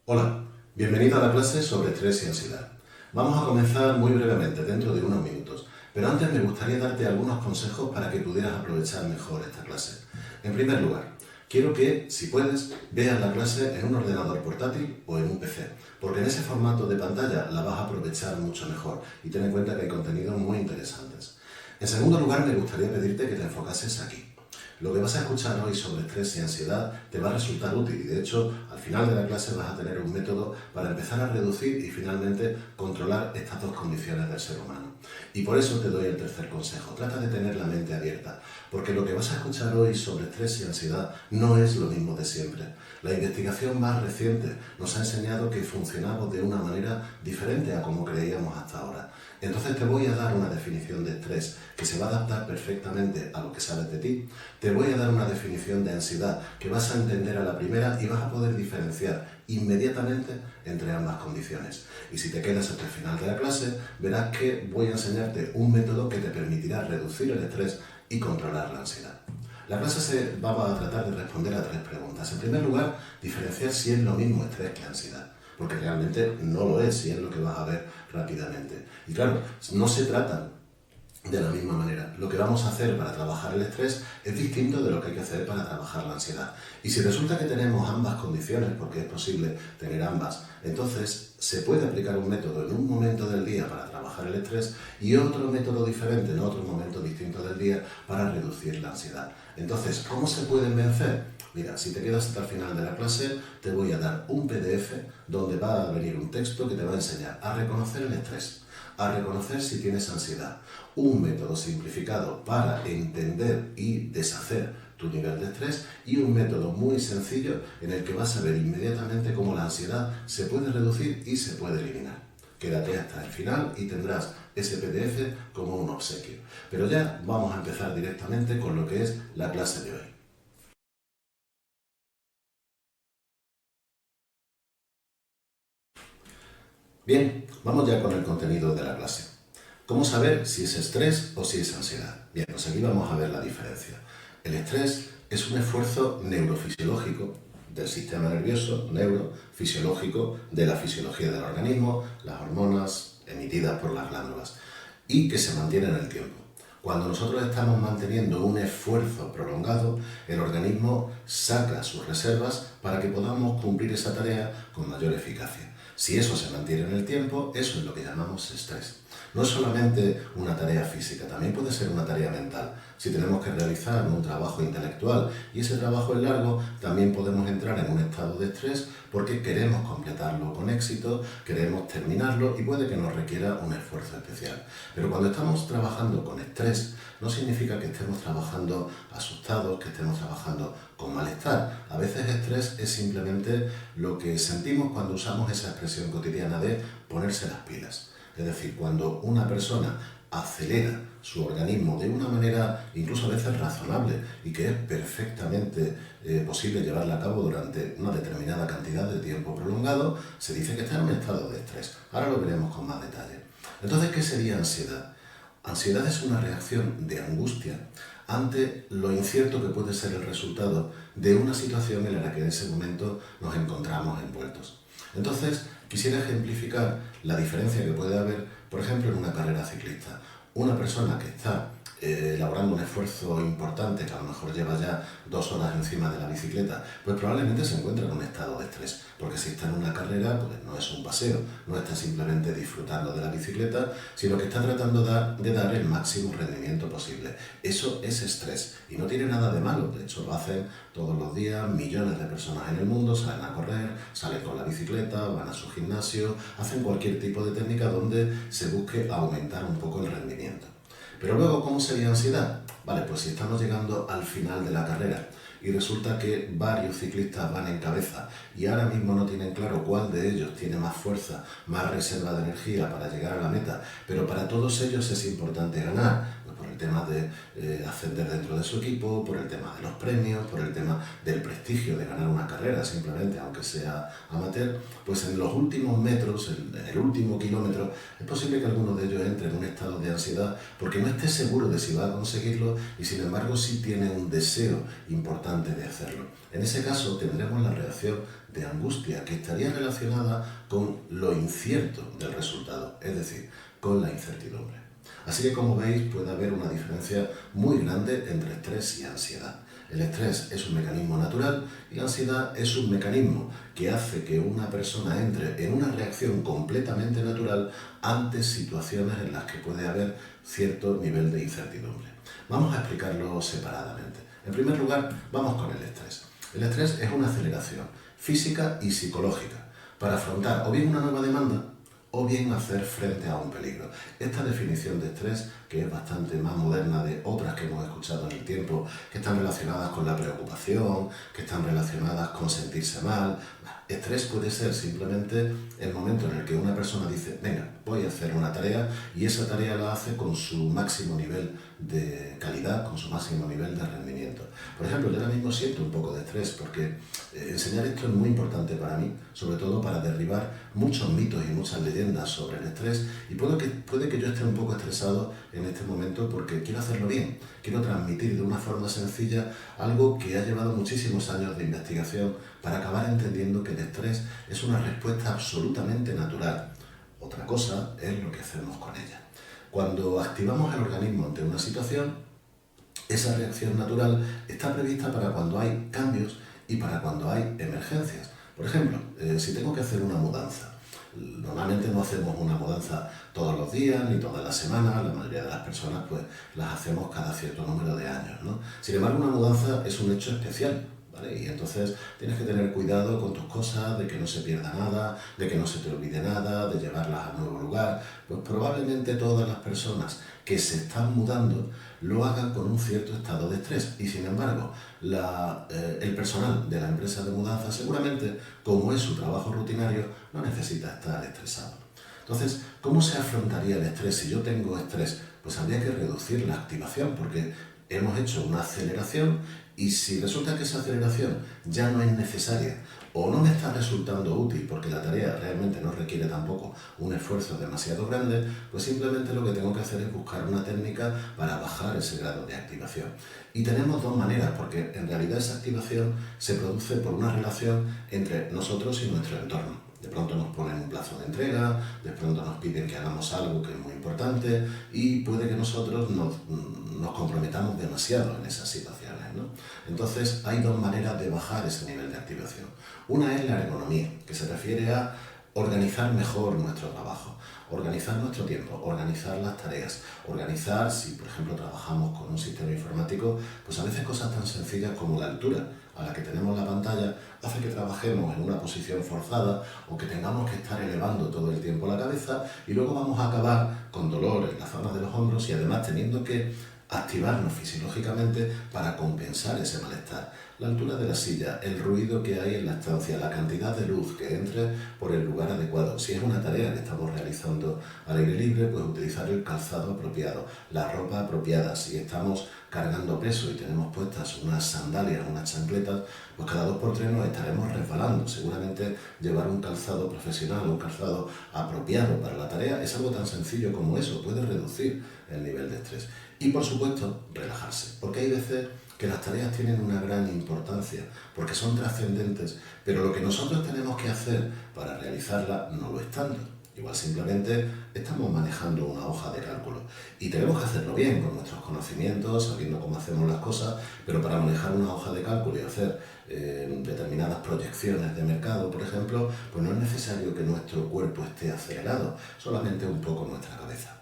Hola, bienvenido a la clase sobre estrés y ansiedad. Vamos a comenzar muy brevemente, dentro de unos minutos, pero antes me gustaría darte algunos consejos para que pudieras aprovechar mejor esta clase. En primer lugar, quiero que, si puedes, veas la clase en un ordenador portátil o en un PC, porque en ese formato de pantalla la vas a aprovechar mucho mejor y ten en cuenta que hay contenidos muy interesantes. En segundo lugar, me gustaría pedirte que te enfocases aquí. Lo que vas a escuchar hoy sobre estrés y ansiedad te va a resultar útil y de hecho al final de la clase vas a tener un método para empezar a reducir y finalmente controlar estas dos condiciones del ser humano. Y por eso te doy el tercer consejo, trata de tener la mente abierta, porque lo que vas a escuchar hoy sobre estrés y ansiedad no es lo mismo de siempre. La investigación más reciente nos ha enseñado que funcionamos de una manera diferente a como creíamos hasta ahora. Entonces te voy a dar una definición de estrés que se va a adaptar perfectamente a lo que sabes de ti. Te voy a dar una definición de ansiedad que vas a entender a la primera y vas a poder diferenciar inmediatamente entre ambas condiciones. Y si te quedas hasta el final de la clase, verás que voy a enseñarte un método que te permitirá reducir el estrés y controlar la ansiedad. La clase va a tratar de responder a tres preguntas. En primer lugar, diferenciar si es lo mismo estrés que ansiedad, porque realmente no lo es, y es lo que vas a ver rápidamente. Y claro, no se tratan de la misma manera. Lo que vamos a hacer para trabajar el estrés es distinto de lo que hay que hacer para trabajar la ansiedad. Y si resulta que tenemos ambas condiciones, porque es posible tener ambas, entonces se puede aplicar un método en un momento del día para trabajar el estrés y otro método diferente en otro momento distinto del día para reducir la ansiedad. Entonces, ¿cómo se pueden vencer? Mira, si te quedas hasta el final de la clase, te voy a dar un PDF donde va a venir un texto que te va a enseñar a reconocer el estrés, a reconocer si tienes ansiedad, un método simplificado para entender y deshacer tu nivel de estrés y un método muy sencillo en el que vas a ver inmediatamente cómo la ansiedad se puede reducir y se puede eliminar. Quédate hasta el final y tendrás ese PDF como un obsequio. Pero ya vamos a empezar directamente con lo que es la clase de hoy. Bien, vamos ya con el contenido de la clase. ¿Cómo saber si es estrés o si es ansiedad? Bien, pues aquí vamos a ver la diferencia. El estrés es un esfuerzo neurofisiológico del sistema nervioso, neurofisiológico, de la fisiología del organismo, las hormonas emitidas por las glándulas, y que se mantiene en el tiempo. Cuando nosotros estamos manteniendo un esfuerzo prolongado, el organismo saca sus reservas para que podamos cumplir esa tarea con mayor eficacia. Si eso se mantiene en el tiempo, eso es lo que llamamos estrés. No es solamente una tarea física, también puede ser una tarea mental. Si tenemos que realizar un trabajo intelectual y ese trabajo es largo, también podemos entrar en un estado de estrés porque queremos completarlo con éxito, queremos terminarlo y puede que nos requiera un esfuerzo especial. Pero cuando estamos trabajando con estrés, no significa que estemos trabajando asustados, que estemos trabajando con malestar. A veces estrés es simplemente lo que sentimos cuando usamos esa expresión cotidiana de ponerse las pilas. Es decir, cuando una persona acelera su organismo de una manera incluso a veces razonable y que es perfectamente posible llevarla a cabo durante una determinada cantidad de tiempo prolongado, se dice que está en un estado de estrés. Ahora lo veremos con más detalle. Entonces, ¿qué sería ansiedad? Ansiedad es una reacción de angustia ante lo incierto que puede ser el resultado de una situación en la que en ese momento nos encontramos envueltos. Entonces, quisiera ejemplificar la diferencia que puede haber, por ejemplo, en una carrera ciclista. Una persona que está elaborando un esfuerzo importante, que a lo mejor lleva ya 2 horas encima de la bicicleta, pues probablemente se encuentra en un estado de estrés, porque si está en una carrera, pues no es un paseo, no está simplemente disfrutando de la bicicleta, sino que está tratando de dar el máximo rendimiento posible. Eso es estrés y no tiene nada de malo, de hecho lo hacen todos los días millones de personas en el mundo, salen a correr, salen con la bicicleta, van a su gimnasio, hacen cualquier tipo de técnica donde se busque aumentar un poco el rendimiento. Pero luego, ¿cómo sería ansiedad? Vale, pues si estamos llegando al final de la carrera y resulta que varios ciclistas van en cabeza y ahora mismo no tienen claro cuál de ellos tiene más fuerza, más reserva de energía para llegar a la meta, pero para todos ellos es importante ganar, Pues por el tema de ascender dentro de su equipo, por el tema de los premios, por el tema del prestigio de ganar una carrera simplemente, aunque sea amateur, pues en los últimos metros, en el último kilómetro, es posible que alguno de ellos entre en un estado de ansiedad porque no esté seguro de si va a conseguirlo y sin embargo sí tiene un deseo importante de hacerlo. En ese caso tendremos la reacción de angustia que estaría relacionada con lo incierto del resultado, es decir, con la incertidumbre. Así que como veis puede haber una diferencia muy grande entre estrés y ansiedad. El estrés es un mecanismo natural y la ansiedad es un mecanismo que hace que una persona entre en una reacción completamente natural ante situaciones en las que puede haber cierto nivel de incertidumbre. Vamos a explicarlo separadamente. En primer lugar, vamos con el estrés. El estrés es una aceleración física y psicológica para afrontar o bien una nueva demanda o bien hacer frente a un peligro. Esta definición de estrés, que es bastante más moderna de otras que hemos escuchado en el tiempo, que están relacionadas con la preocupación, que están relacionadas con sentirse mal. Estrés puede ser simplemente el momento en el que una persona dice, venga, voy a hacer una tarea y esa tarea la hace con su máximo nivel de calidad, con su máximo nivel de rendimiento. Por ejemplo, yo ahora mismo siento un poco de estrés porque enseñar esto es muy importante para mí, sobre todo para derribar muchos mitos y muchas leyendas sobre el estrés y puede que yo esté un poco estresado en este momento porque quiero hacerlo bien, quiero transmitir de una forma sencilla algo que ha llevado muchísimos años de investigación para acabar entendiendo que el estrés es una respuesta absolutamente natural. Otra cosa es lo que hacemos con ella. Cuando activamos el organismo ante una situación, esa reacción natural está prevista para cuando hay cambios y para cuando hay emergencias. Por ejemplo, si tengo que hacer una mudanza, normalmente no hacemos una mudanza todos los días ni todas las semanas, la mayoría de las personas pues las hacemos cada cierto número de años, ¿no? Sin embargo, una mudanza es un hecho especial, ¿vale? Y entonces tienes que tener cuidado con tus cosas, de que no se pierda nada, de que no se te olvide nada, de llevarlas a nuevo lugar. Pues probablemente todas las personas que se están mudando lo hagan con un cierto estado de estrés y sin embargo el personal de la empresa de mudanza seguramente, como es su trabajo rutinario, no necesita estar estresado. Entonces, ¿cómo se afrontaría el estrés? Si yo tengo estrés, pues habría que reducir la activación porque hemos hecho una aceleración y si resulta que esa aceleración ya no es necesaria o no me está resultando útil porque la tarea realmente no requiere tampoco un esfuerzo demasiado grande, pues simplemente lo que tengo que hacer es buscar una técnica para bajar ese grado de activación. Y tenemos dos maneras, porque en realidad esa activación se produce por una relación entre nosotros y nuestro entorno. De pronto nos ponen un plazo de entrega, de pronto nos piden que hagamos algo que es muy importante y puede que nosotros nos comprometamos demasiado en esas situaciones, ¿no? Entonces hay dos maneras de bajar ese nivel de activación. Una es la ergonomía, que se refiere a organizar mejor nuestro trabajo, organizar nuestro tiempo, organizar las tareas, organizar, si por ejemplo trabajamos con un sistema informático, pues a veces cosas tan sencillas como la altura a la que tenemos la pantalla hace que trabajemos en una posición forzada o que tengamos que estar elevando todo el tiempo la cabeza y luego vamos a acabar con dolor en la zona de los hombros y además teniendo que activarnos fisiológicamente para compensar ese malestar. La altura de la silla, el ruido que hay en la estancia, la cantidad de luz que entre por el lugar adecuado. Si es una tarea que estamos realizando al aire libre, pues utilizar el calzado apropiado, la ropa apropiada. Si estamos cargando peso y tenemos puestas unas sandalias, unas chancletas, pues cada 2 por 3 nos estaremos resbalando. Seguramente llevar un calzado profesional, un calzado apropiado para la tarea, es algo tan sencillo como eso, puede reducir el nivel de estrés. Y por supuesto, relajarse, porque hay veces que las tareas tienen una gran importancia, porque son trascendentes, pero lo que nosotros tenemos que hacer para realizarla no lo es tanto. Igual simplemente estamos manejando una hoja de cálculo y tenemos que hacerlo bien, con nuestros conocimientos, sabiendo cómo hacemos las cosas, pero para manejar una hoja de cálculo y hacer determinadas proyecciones de mercado, por ejemplo, pues no es necesario que nuestro cuerpo esté acelerado, solamente un poco nuestra cabeza.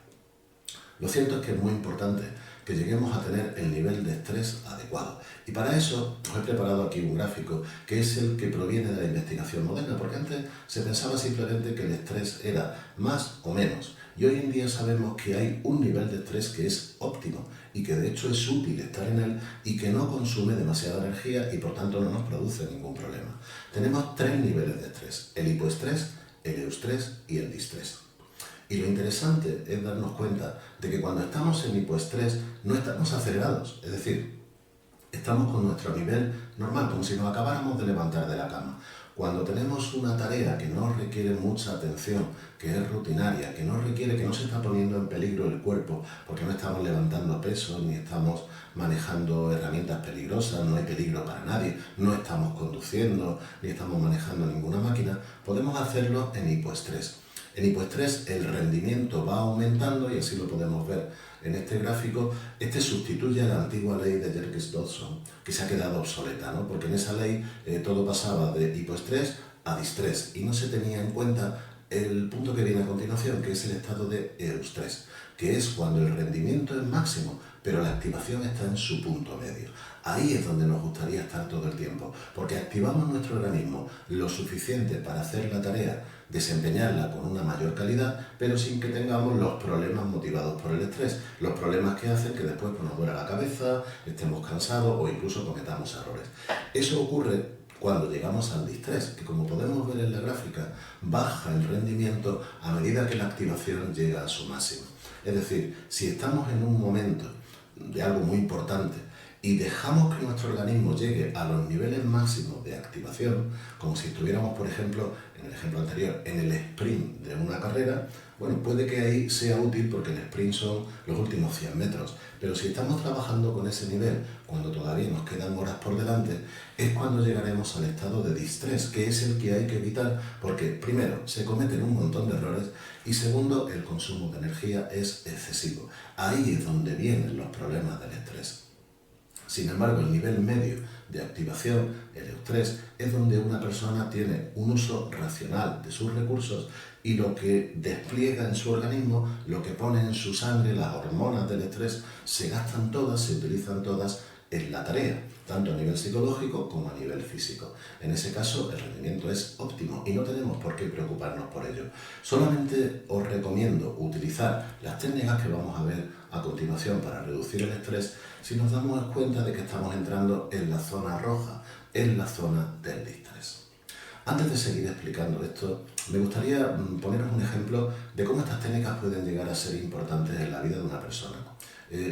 Lo cierto es que es muy importante que lleguemos a tener el nivel de estrés adecuado. Y para eso os he preparado aquí un gráfico que es el que proviene de la investigación moderna, porque antes se pensaba simplemente que el estrés era más o menos. Y hoy en día sabemos que hay un nivel de estrés que es óptimo y que de hecho es útil estar en él y que no consume demasiada energía y por tanto no nos produce ningún problema. Tenemos 3 niveles de estrés: el hipoestrés, el eustrés y el distrés. Y lo interesante es darnos cuenta de que cuando estamos en hipoestrés no estamos acelerados, es decir, estamos con nuestro nivel normal, como si nos acabáramos de levantar de la cama. Cuando tenemos una tarea que no requiere mucha atención, que es rutinaria, que no requiere, que no se está poniendo en peligro el cuerpo, porque no estamos levantando pesos, ni estamos manejando herramientas peligrosas, no hay peligro para nadie, no estamos conduciendo, ni estamos manejando ninguna máquina, podemos hacerlo en hipoestrés. En hipoestrés el rendimiento va aumentando y así lo podemos ver en este gráfico. Este sustituye a la antigua ley de Yerkes-Dodson, que se ha quedado obsoleta, ¿no? Porque en esa ley todo pasaba de hipoestrés a distrés y no se tenía en cuenta el punto que viene a continuación, que es el estado de eustrés, que es cuando el rendimiento es máximo, pero la activación está en su punto medio. Ahí es donde nos gustaría estar todo el tiempo, porque activamos nuestro organismo lo suficiente para hacer la tarea, desempeñarla con una mayor calidad, pero sin que tengamos los problemas motivados por el estrés, los problemas que hacen que después nos duela la cabeza, estemos cansados o incluso cometamos errores. Eso ocurre cuando llegamos al distrés, que como podemos ver en la gráfica, baja el rendimiento a medida que la activación llega a su máximo. Es decir, si estamos en un momento de algo muy importante y dejamos que nuestro organismo llegue a los niveles máximos de activación, como si estuviéramos, por ejemplo, en el ejemplo anterior, en el sprint de una carrera, bueno, puede que ahí sea útil porque el sprint son los últimos 100 metros, pero si estamos trabajando con ese nivel cuando todavía nos quedan horas por delante, es cuando llegaremos al estado de distrés, que es el que hay que evitar porque, primero, se cometen un montón de errores y segundo, el consumo de energía es excesivo. Ahí es donde vienen los problemas del estrés. Sin embargo, el nivel medio de activación, el eustrés, es donde una persona tiene un uso racional de sus recursos y lo que despliega en su organismo, lo que pone en su sangre, las hormonas del estrés, se gastan todas, se utilizan todas en la tarea, tanto a nivel psicológico como a nivel físico. En ese caso, el rendimiento es óptimo y no tenemos por qué preocuparnos por ello. Solamente os recomiendo utilizar las técnicas que vamos a ver a continuación para reducir el estrés si nos damos cuenta de que estamos entrando en la zona roja, en la zona del distrés. Antes de seguir explicando esto, me gustaría poneros un ejemplo de cómo estas técnicas pueden llegar a ser importantes en la vida de una persona.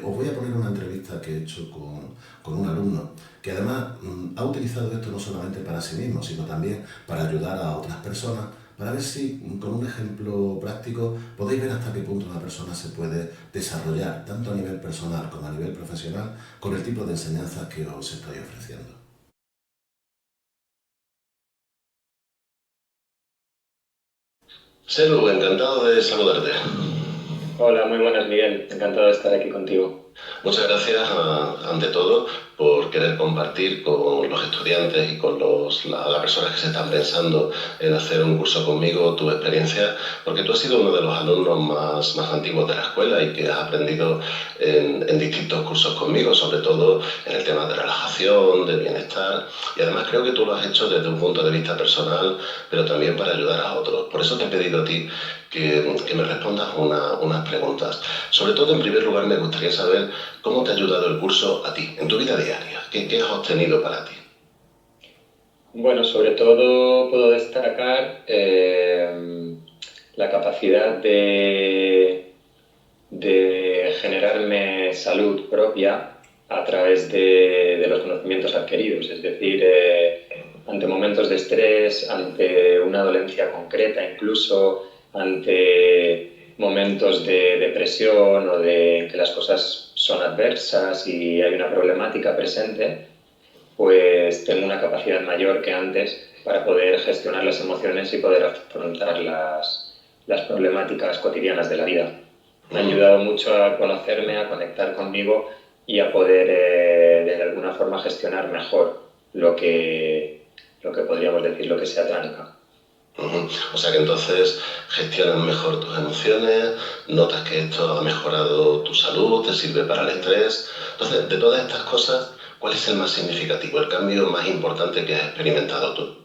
Os voy a poner una entrevista que he hecho con un alumno que además ha utilizado esto no solamente para sí mismo, sino también para ayudar a otras personas, para ver si con un ejemplo práctico podéis ver hasta qué punto una persona se puede desarrollar, tanto a nivel personal como a nivel profesional, con el tipo de enseñanzas que os estoy ofreciendo. Selu, encantado de saludarte. Hola, muy buenas, Miguel. Encantado de estar aquí contigo. Muchas gracias, ante todo, por querer compartir con los estudiantes y con las personas que se están pensando en hacer un curso conmigo tu experiencia, porque tú has sido uno de los alumnos más antiguos de la escuela y que has aprendido en distintos cursos conmigo, sobre todo en el tema de relajación, de bienestar, y además creo que tú lo has hecho desde un punto de vista personal, pero también para ayudar a otros. Por eso te he pedido a ti que me respondas unas preguntas. Sobre todo, en primer lugar, me gustaría saber cómo te ha ayudado el curso a ti, en tu vida diaria. ¿Qué has obtenido para ti? Bueno, sobre todo puedo destacar la capacidad de generarme salud propia a través de los conocimientos adquiridos. Es decir, ante momentos de estrés, ante una dolencia concreta, incluso ante momentos de depresión o de que las cosas son adversas y hay una problemática presente, pues tengo una capacidad mayor que antes para poder gestionar las emociones y poder afrontar las problemáticas cotidianas de la vida. Me ha ayudado mucho a conocerme, a conectar conmigo y a poder de alguna forma gestionar mejor lo que podríamos decir, lo que sea trágica. O sea que entonces gestionas mejor tus emociones, notas que esto ha mejorado tu salud, te sirve para el estrés. Entonces, de todas estas cosas, ¿cuál es el más significativo, el cambio más importante que has experimentado tú?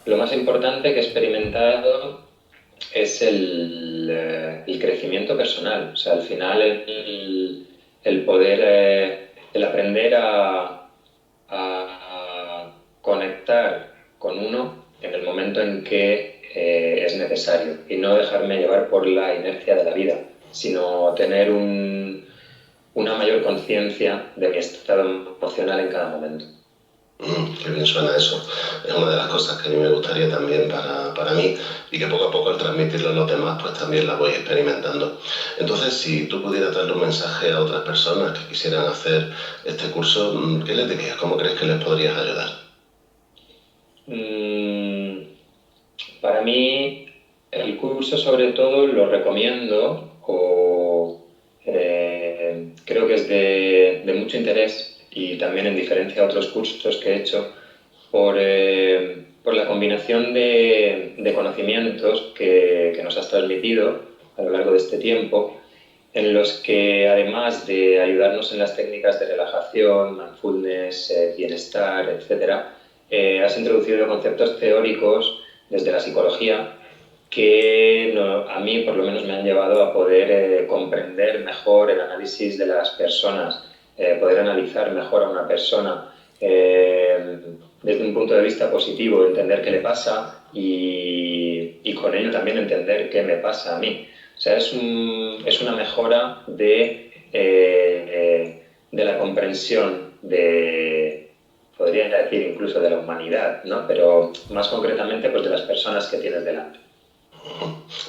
Lo más importante que he experimentado es el crecimiento personal. O sea, al final el poder, el aprender a conectar con uno en el momento momento en que es necesario y no dejarme llevar por la inercia de la vida, sino tener una mayor conciencia de mi estado emocional en cada momento. Qué bien suena eso. Es una de las cosas que a mí me gustaría también para mí y que poco a poco al transmitirlo a los demás pues también la voy experimentando. Entonces, si tú pudieras darle un mensaje a otras personas que quisieran hacer este curso, ¿qué les dirías? ¿Cómo crees que les podrías ayudar? Mm, para mí, el curso sobre todo lo recomiendo o creo que es de mucho interés y también en diferencia a otros cursos que he hecho por la combinación de conocimientos que nos has transmitido a lo largo de este tiempo, en los que además de ayudarnos en las técnicas de relajación, mindfulness, bienestar, etcétera, has introducido conceptos teóricos desde la psicología que a mí por lo menos me han llevado a poder comprender mejor el análisis de las personas, poder analizar mejor a una persona desde un punto de vista positivo, entender qué le pasa y con ello también entender qué me pasa a mí. O sea, es una mejora de la comprensión podría decir incluso de la humanidad, ¿no? Pero más concretamente pues de las personas que tienes delante.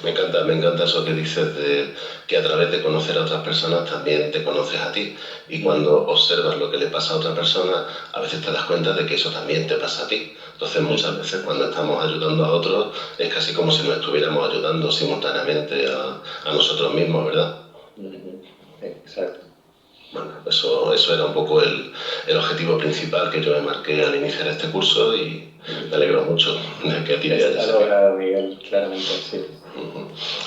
Me encanta eso que dices de que a través de conocer a otras personas también te conoces a ti. Y cuando observas lo que le pasa a otra persona, a veces te das cuenta de que eso también te pasa a ti. Entonces muchas veces cuando estamos ayudando a otros es casi como si nos estuviéramos ayudando simultáneamente a nosotros mismos, ¿verdad? Exacto. Bueno, eso era un poco el objetivo principal que yo me marqué al iniciar este curso y me alegro mucho de que a ti te haya Está logrado, Miguel, claramente, sí.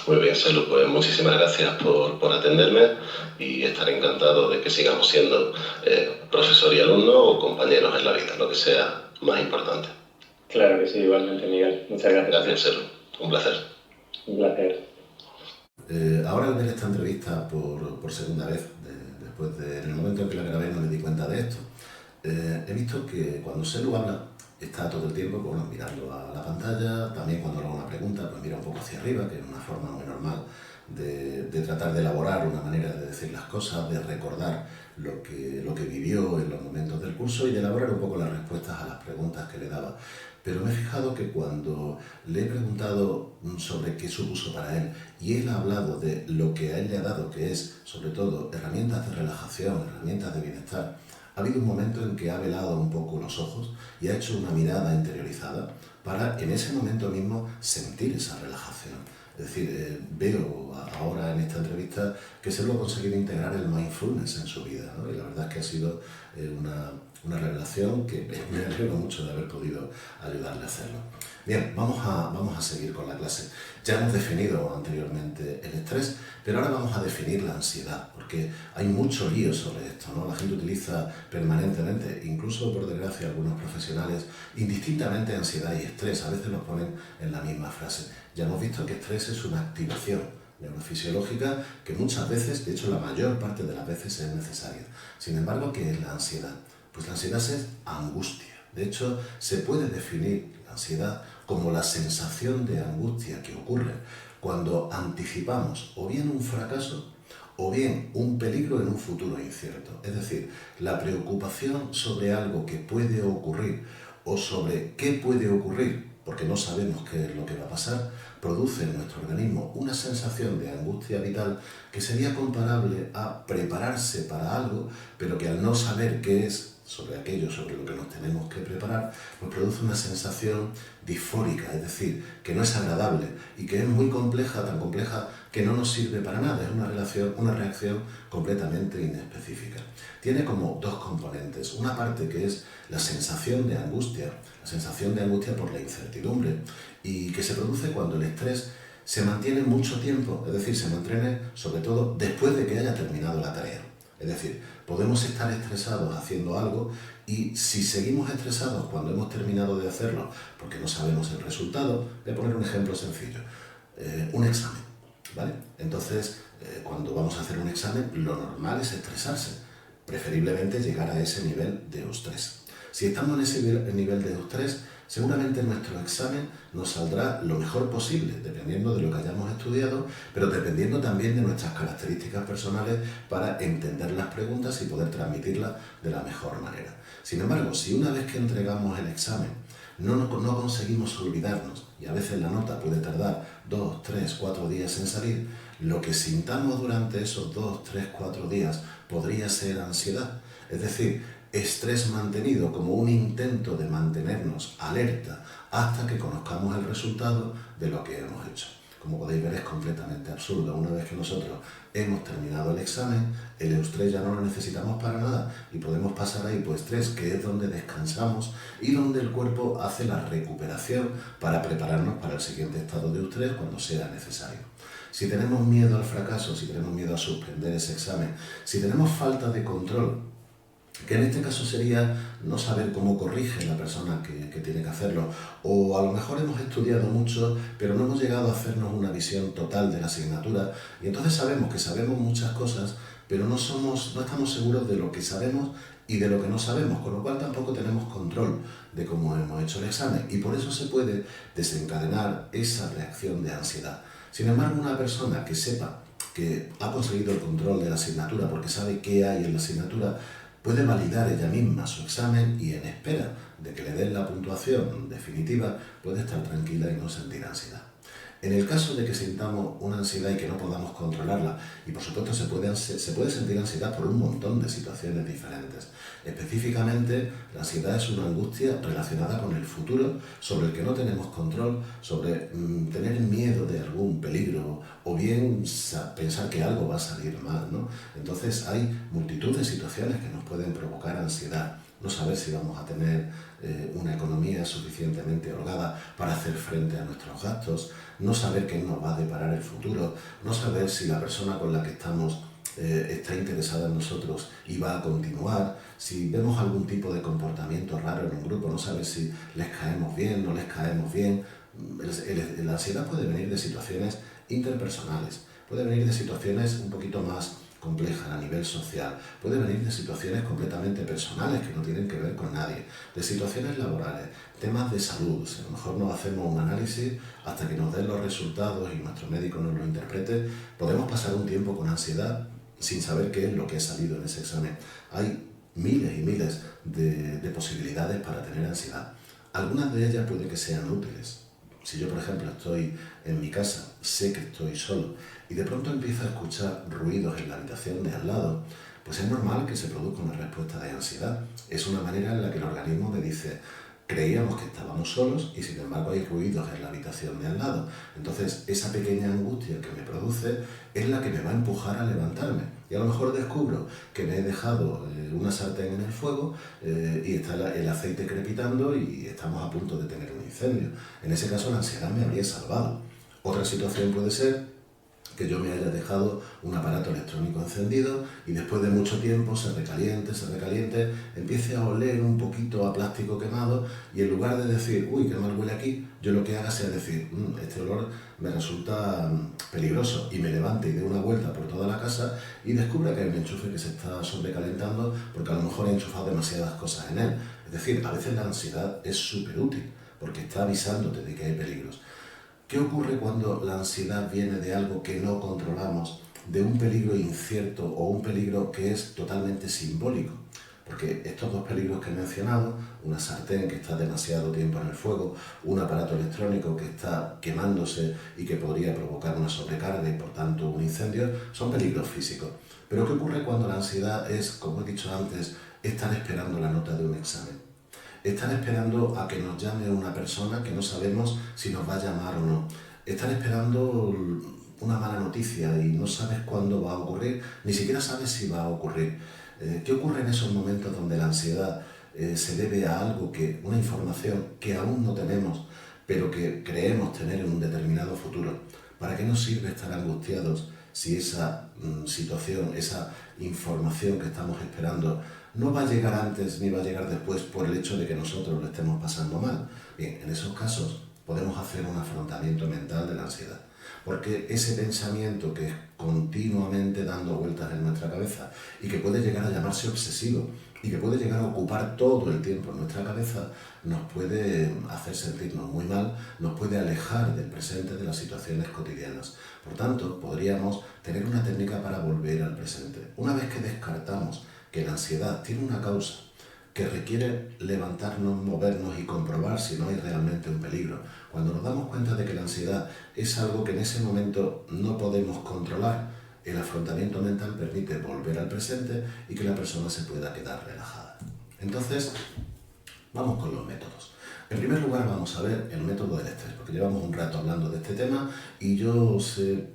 Muy bien, Salud, pues muchísimas gracias por atenderme y estaré encantado de que sigamos siendo profesor y alumno o compañeros en la vida, lo que sea más importante. Claro que sí, igualmente, Miguel. Muchas gracias. Gracias, Salud. Un placer. Un placer. Ahora al ver esta entrevista por segunda vez, después en el momento en que la grabé no me di cuenta de esto, he visto que cuando Selu habla está todo el tiempo mirando a la pantalla, también cuando hago una pregunta pues mira un poco hacia arriba, que es una forma muy normal de tratar de elaborar una manera de decir las cosas, de recordar lo que vivió en los momentos del curso y de elaborar un poco las respuestas a las preguntas que le daba. Pero me he fijado que cuando le he preguntado sobre qué supuso para él y él ha hablado de lo que a él le ha dado, que es sobre todo herramientas de relajación, herramientas de bienestar, ha habido un momento en que ha velado un poco los ojos y ha hecho una mirada interiorizada para en ese momento mismo sentir esa relajación. Es decir, veo ahora en esta entrevista que se lo ha conseguido integrar el mindfulness en su vida, ¿no? Y la verdad es que ha sido una revelación que me alegro mucho de haber podido ayudarle a hacerlo. Bien, vamos a seguir con la clase. Ya hemos definido anteriormente el estrés, pero ahora vamos a definir la ansiedad, porque hay mucho lío sobre esto, ¿no? La gente utiliza permanentemente, incluso por desgracia algunos profesionales, indistintamente ansiedad y estrés, a veces los ponen en la misma frase. Ya hemos visto que estrés es una activación neurofisiológica que muchas veces, de hecho la mayor parte de las veces es necesaria. Sin embargo, ¿qué es la ansiedad? Pues la ansiedad es angustia. De hecho, se puede definir la ansiedad como la sensación de angustia que ocurre cuando anticipamos o bien un fracaso o bien un peligro en un futuro incierto. Es decir, la preocupación sobre algo que puede ocurrir o sobre qué puede ocurrir, porque no sabemos qué es lo que va a pasar, produce en nuestro organismo una sensación de angustia vital que sería comparable a prepararse para algo, pero que al no saber qué es sobre aquello sobre lo que nos tenemos que preparar, pues produce una sensación disfórica, es decir, que no es agradable y que es muy compleja, tan compleja que no nos sirve para nada, es una reacción completamente inespecífica. Tiene como dos componentes, una parte que es la sensación de angustia por la incertidumbre y que se produce cuando el estrés se mantiene mucho tiempo, es decir, se mantiene sobre todo después de que haya terminado la tarea. Es decir, podemos estar estresados haciendo algo y si seguimos estresados cuando hemos terminado de hacerlo porque no sabemos el resultado, voy a poner un ejemplo sencillo, un examen, ¿vale? Entonces, cuando vamos a hacer un examen, lo normal es estresarse, preferiblemente llegar a ese nivel de estrés. Si estamos en ese nivel de estrés, seguramente nuestro examen nos saldrá lo mejor posible, dependiendo de lo que hayamos estudiado, pero dependiendo también de nuestras características personales para entender las preguntas y poder transmitirlas de la mejor manera. Sin embargo, si una vez que entregamos el examen no conseguimos olvidarnos, y a veces la nota puede tardar 2, 3, 4 días en salir, lo que sintamos durante esos 2, 3, 4 días podría ser ansiedad. Es decir, estrés mantenido como un intento de mantenernos alerta hasta que conozcamos el resultado de lo que hemos hecho. Como podéis ver, es completamente absurdo. Una vez que nosotros hemos terminado el examen, el eustrés ya no lo necesitamos para nada y podemos pasar a hipoestrés, que es donde descansamos y donde el cuerpo hace la recuperación para prepararnos para el siguiente estado de eustrés cuando sea necesario. Si tenemos miedo al fracaso, si tenemos miedo a suspender ese examen, si tenemos falta de control, que en este caso sería no saber cómo corrige la persona que tiene que hacerlo, o a lo mejor hemos estudiado mucho pero no hemos llegado a hacernos una visión total de la asignatura y entonces sabemos que sabemos muchas cosas pero no estamos seguros de lo que sabemos y de lo que no sabemos, con lo cual tampoco tenemos control de cómo hemos hecho el examen y por eso se puede desencadenar esa reacción de ansiedad. Sin embargo, una persona que sepa que ha conseguido el control de la asignatura porque sabe qué hay en la asignatura, puede validar ella misma su examen y en espera de que le den la puntuación definitiva puede estar tranquila y no sentir ansiedad. En el caso de que sintamos una ansiedad y que no podamos controlarla, y por supuesto se puede sentir ansiedad por un montón de situaciones diferentes. Específicamente, la ansiedad es una angustia relacionada con el futuro, sobre el que no tenemos control, sobre tener miedo de algún peligro, o bien pensar que algo va a salir mal, ¿no? Entonces hay multitud de situaciones que nos pueden provocar ansiedad. No saber si vamos a tener una economía suficientemente holgada para hacer frente a nuestros gastos, no saber qué nos va a deparar el futuro, no saber si la persona con la que estamos está interesada en nosotros y va a continuar, si vemos algún tipo de comportamiento raro en un grupo, no saber si les caemos bien, no les caemos bien. La ansiedad puede venir de situaciones interpersonales, puede venir de situaciones un poquito más complejas a nivel social, puede venir de situaciones completamente personales que no tienen que ver con nadie, de situaciones laborales, temas de salud. Si a lo mejor no hacemos un análisis hasta que nos den los resultados y nuestro médico nos lo interprete, podemos pasar un tiempo con ansiedad sin saber qué es lo que ha salido en ese examen. Hay miles y miles de posibilidades para tener ansiedad. Algunas de ellas puede que sean útiles. Si yo, por ejemplo, estoy en mi casa, sé que estoy solo y de pronto empiezo a escuchar ruidos en la habitación de al lado, pues es normal que se produzca una respuesta de ansiedad. Es una manera en la que el organismo me dice, creíamos que estábamos solos y sin embargo hay ruidos en la habitación de al lado. Entonces esa pequeña angustia que me produce es la que me va a empujar a levantarme. Y a lo mejor descubro que me he dejado una sartén en el fuego y está el aceite crepitando y estamos a punto de tener un incendio. En ese caso la ansiedad me habría salvado. Otra situación puede ser que yo me haya dejado un aparato electrónico encendido y después de mucho tiempo se recaliente, empiece a oler un poquito a plástico quemado y en lugar de decir, uy, qué mal huele aquí, yo lo que haga sea decir, este olor me resulta peligroso y me levante y dé una vuelta por toda la casa y descubra que hay un enchufe que se está sobrecalentando porque a lo mejor he enchufado demasiadas cosas en él. Es decir, a veces la ansiedad es súper útil porque está avisándote de que hay peligros. ¿Qué ocurre cuando la ansiedad viene de algo que no controlamos, de un peligro incierto o un peligro que es totalmente simbólico? Porque estos dos peligros que he mencionado, una sartén que está demasiado tiempo en el fuego, un aparato electrónico que está quemándose y que podría provocar una sobrecarga y por tanto un incendio, son peligros físicos. Pero ¿qué ocurre cuando la ansiedad es, como he dicho antes, estar esperando la nota de un examen? Están esperando a que nos llame una persona que no sabemos si nos va a llamar o no. Están esperando una mala noticia y no sabes cuándo va a ocurrir, ni siquiera sabes si va a ocurrir. ¿Qué ocurre en esos momentos donde la ansiedad se debe a algo una información que aún no tenemos, pero que creemos tener en un determinado futuro? ¿Para qué nos sirve estar angustiados si esa situación, esa información que estamos esperando no va a llegar antes ni va a llegar después por el hecho de que nosotros lo estemos pasando mal? Bien, en esos casos podemos hacer un afrontamiento mental de la ansiedad. porque ese pensamiento que es continuamente dando vueltas en nuestra cabeza y que puede llegar a llamarse obsesivo y que puede llegar a ocupar todo el tiempo en nuestra cabeza, nos puede hacer sentirnos muy mal, nos puede alejar del presente, de las situaciones cotidianas. Por tanto, podríamos tener una técnica para volver al presente. Una vez que descartamos que la ansiedad tiene una causa, que requiere levantarnos, movernos y comprobar si no hay realmente un peligro. Cuando nos damos cuenta de que la ansiedad es algo que en ese momento no podemos controlar, el afrontamiento mental permite volver al presente y que la persona se pueda quedar relajada. Entonces, vamos con los métodos. En primer lugar vamos a ver el método del estrés, porque llevamos un rato hablando de este tema y yo os he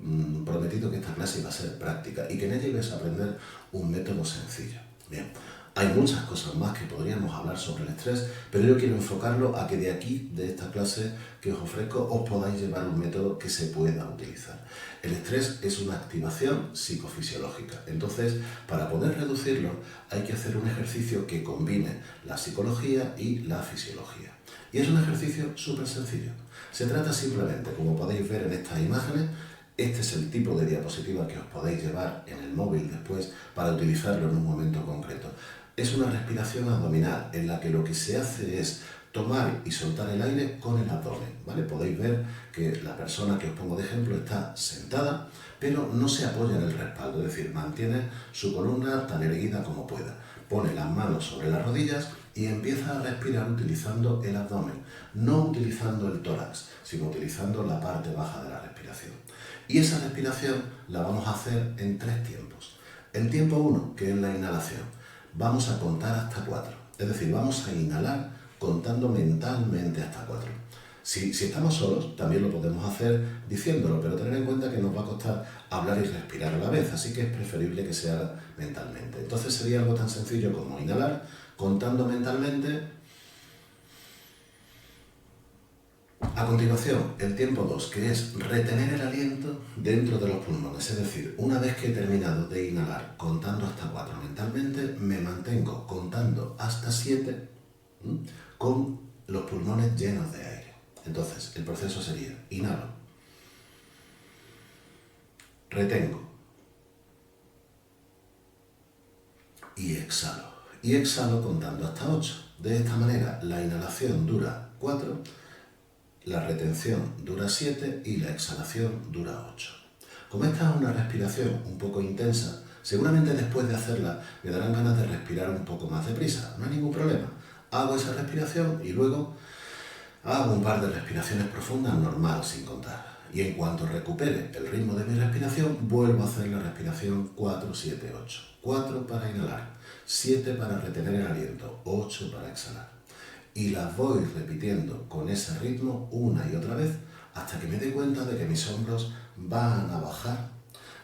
prometido que esta clase iba a ser práctica y que en ella ibas a aprender un método sencillo. Bien, hay muchas cosas más que podríamos hablar sobre el estrés, pero yo quiero enfocarlo a que de aquí, de esta clase que os ofrezco, os podáis llevar un método que se pueda utilizar. El estrés es una activación psicofisiológica, entonces para poder reducirlo hay que hacer un ejercicio que combine la psicología y la fisiología. Y es un ejercicio súper sencillo. Se trata simplemente, como podéis ver en estas imágenes, este es el tipo de diapositiva que os podéis llevar en el móvil después para utilizarlo en un momento concreto. Es una respiración abdominal en la que lo que se hace es tomar y soltar el aire con el abdomen, ¿vale? Podéis ver que la persona que os pongo de ejemplo está sentada, pero no se apoya en el respaldo, es decir, mantiene su columna tan erguida como pueda. Pone las manos sobre las rodillas y empieza a respirar utilizando el abdomen, no utilizando el tórax, sino utilizando la parte baja de la respiración. Y esa respiración la vamos a hacer en 3 tiempos. El tiempo 1, que es la inhalación, vamos a contar hasta 4. Es decir, vamos a inhalar contando mentalmente hasta 4. Si estamos solos, también lo podemos hacer diciéndolo, pero tener en cuenta que nos va a costar hablar y respirar a la vez, así que es preferible que se haga mentalmente. Entonces sería algo tan sencillo como inhalar contando mentalmente. A continuación, el tiempo 2, que es retener el aliento dentro de los pulmones. Es decir, una vez que he terminado de inhalar contando hasta 4 mentalmente, me mantengo contando hasta 7 con los pulmones llenos de aire. Entonces, el proceso sería: inhalo, retengo y exhalo. Y exhalo contando hasta 8. De esta manera, la inhalación dura 4, la retención dura 7 y la exhalación dura 8. Como esta es una respiración un poco intensa, seguramente después de hacerla me darán ganas de respirar un poco más deprisa. No hay ningún problema. Hago esa respiración y luego hago un par de respiraciones profundas normal, sin contar. Y en cuanto recupere el ritmo de mi respiración, vuelvo a hacer la respiración 4, 7, 8. 4 para inhalar, 7 para retener el aliento, 8 para exhalar. Y las voy repitiendo con ese ritmo una y otra vez hasta que me dé cuenta de que mis hombros van a bajar,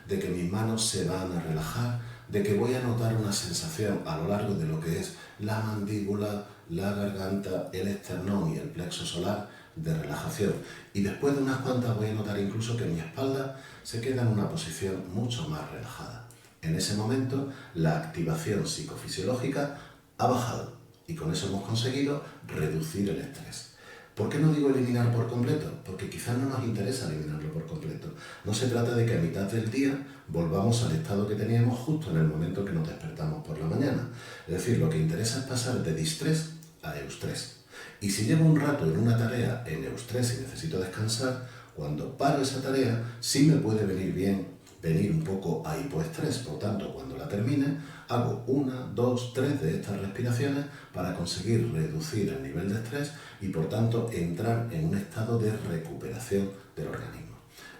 de que mis manos se van a relajar, de que voy a notar una sensación a lo largo de lo que es la mandíbula, la garganta, el esternón y el plexo solar de relajación. Y después de unas cuantas voy a notar incluso que mi espalda se queda en una posición mucho más relajada. En ese momento la activación psicofisiológica ha bajado y con eso hemos conseguido reducir el estrés. ¿Por qué no digo eliminar por completo? Porque quizás no nos interesa eliminarlo por completo. No se trata de que a mitad del día volvamos al estado que teníamos justo en el momento que nos despertamos por la mañana. Es decir, lo que interesa es pasar de distrés a eustrés. Y si llevo un rato en una tarea en eustrés y necesito descansar, cuando paro esa tarea sí me puede venir bien venir un poco a hipoestrés. Por tanto, cuando la termine, hago 1, 2, 3 de estas respiraciones para conseguir reducir el nivel de estrés y, por tanto, entrar en un estado de recuperación del organismo.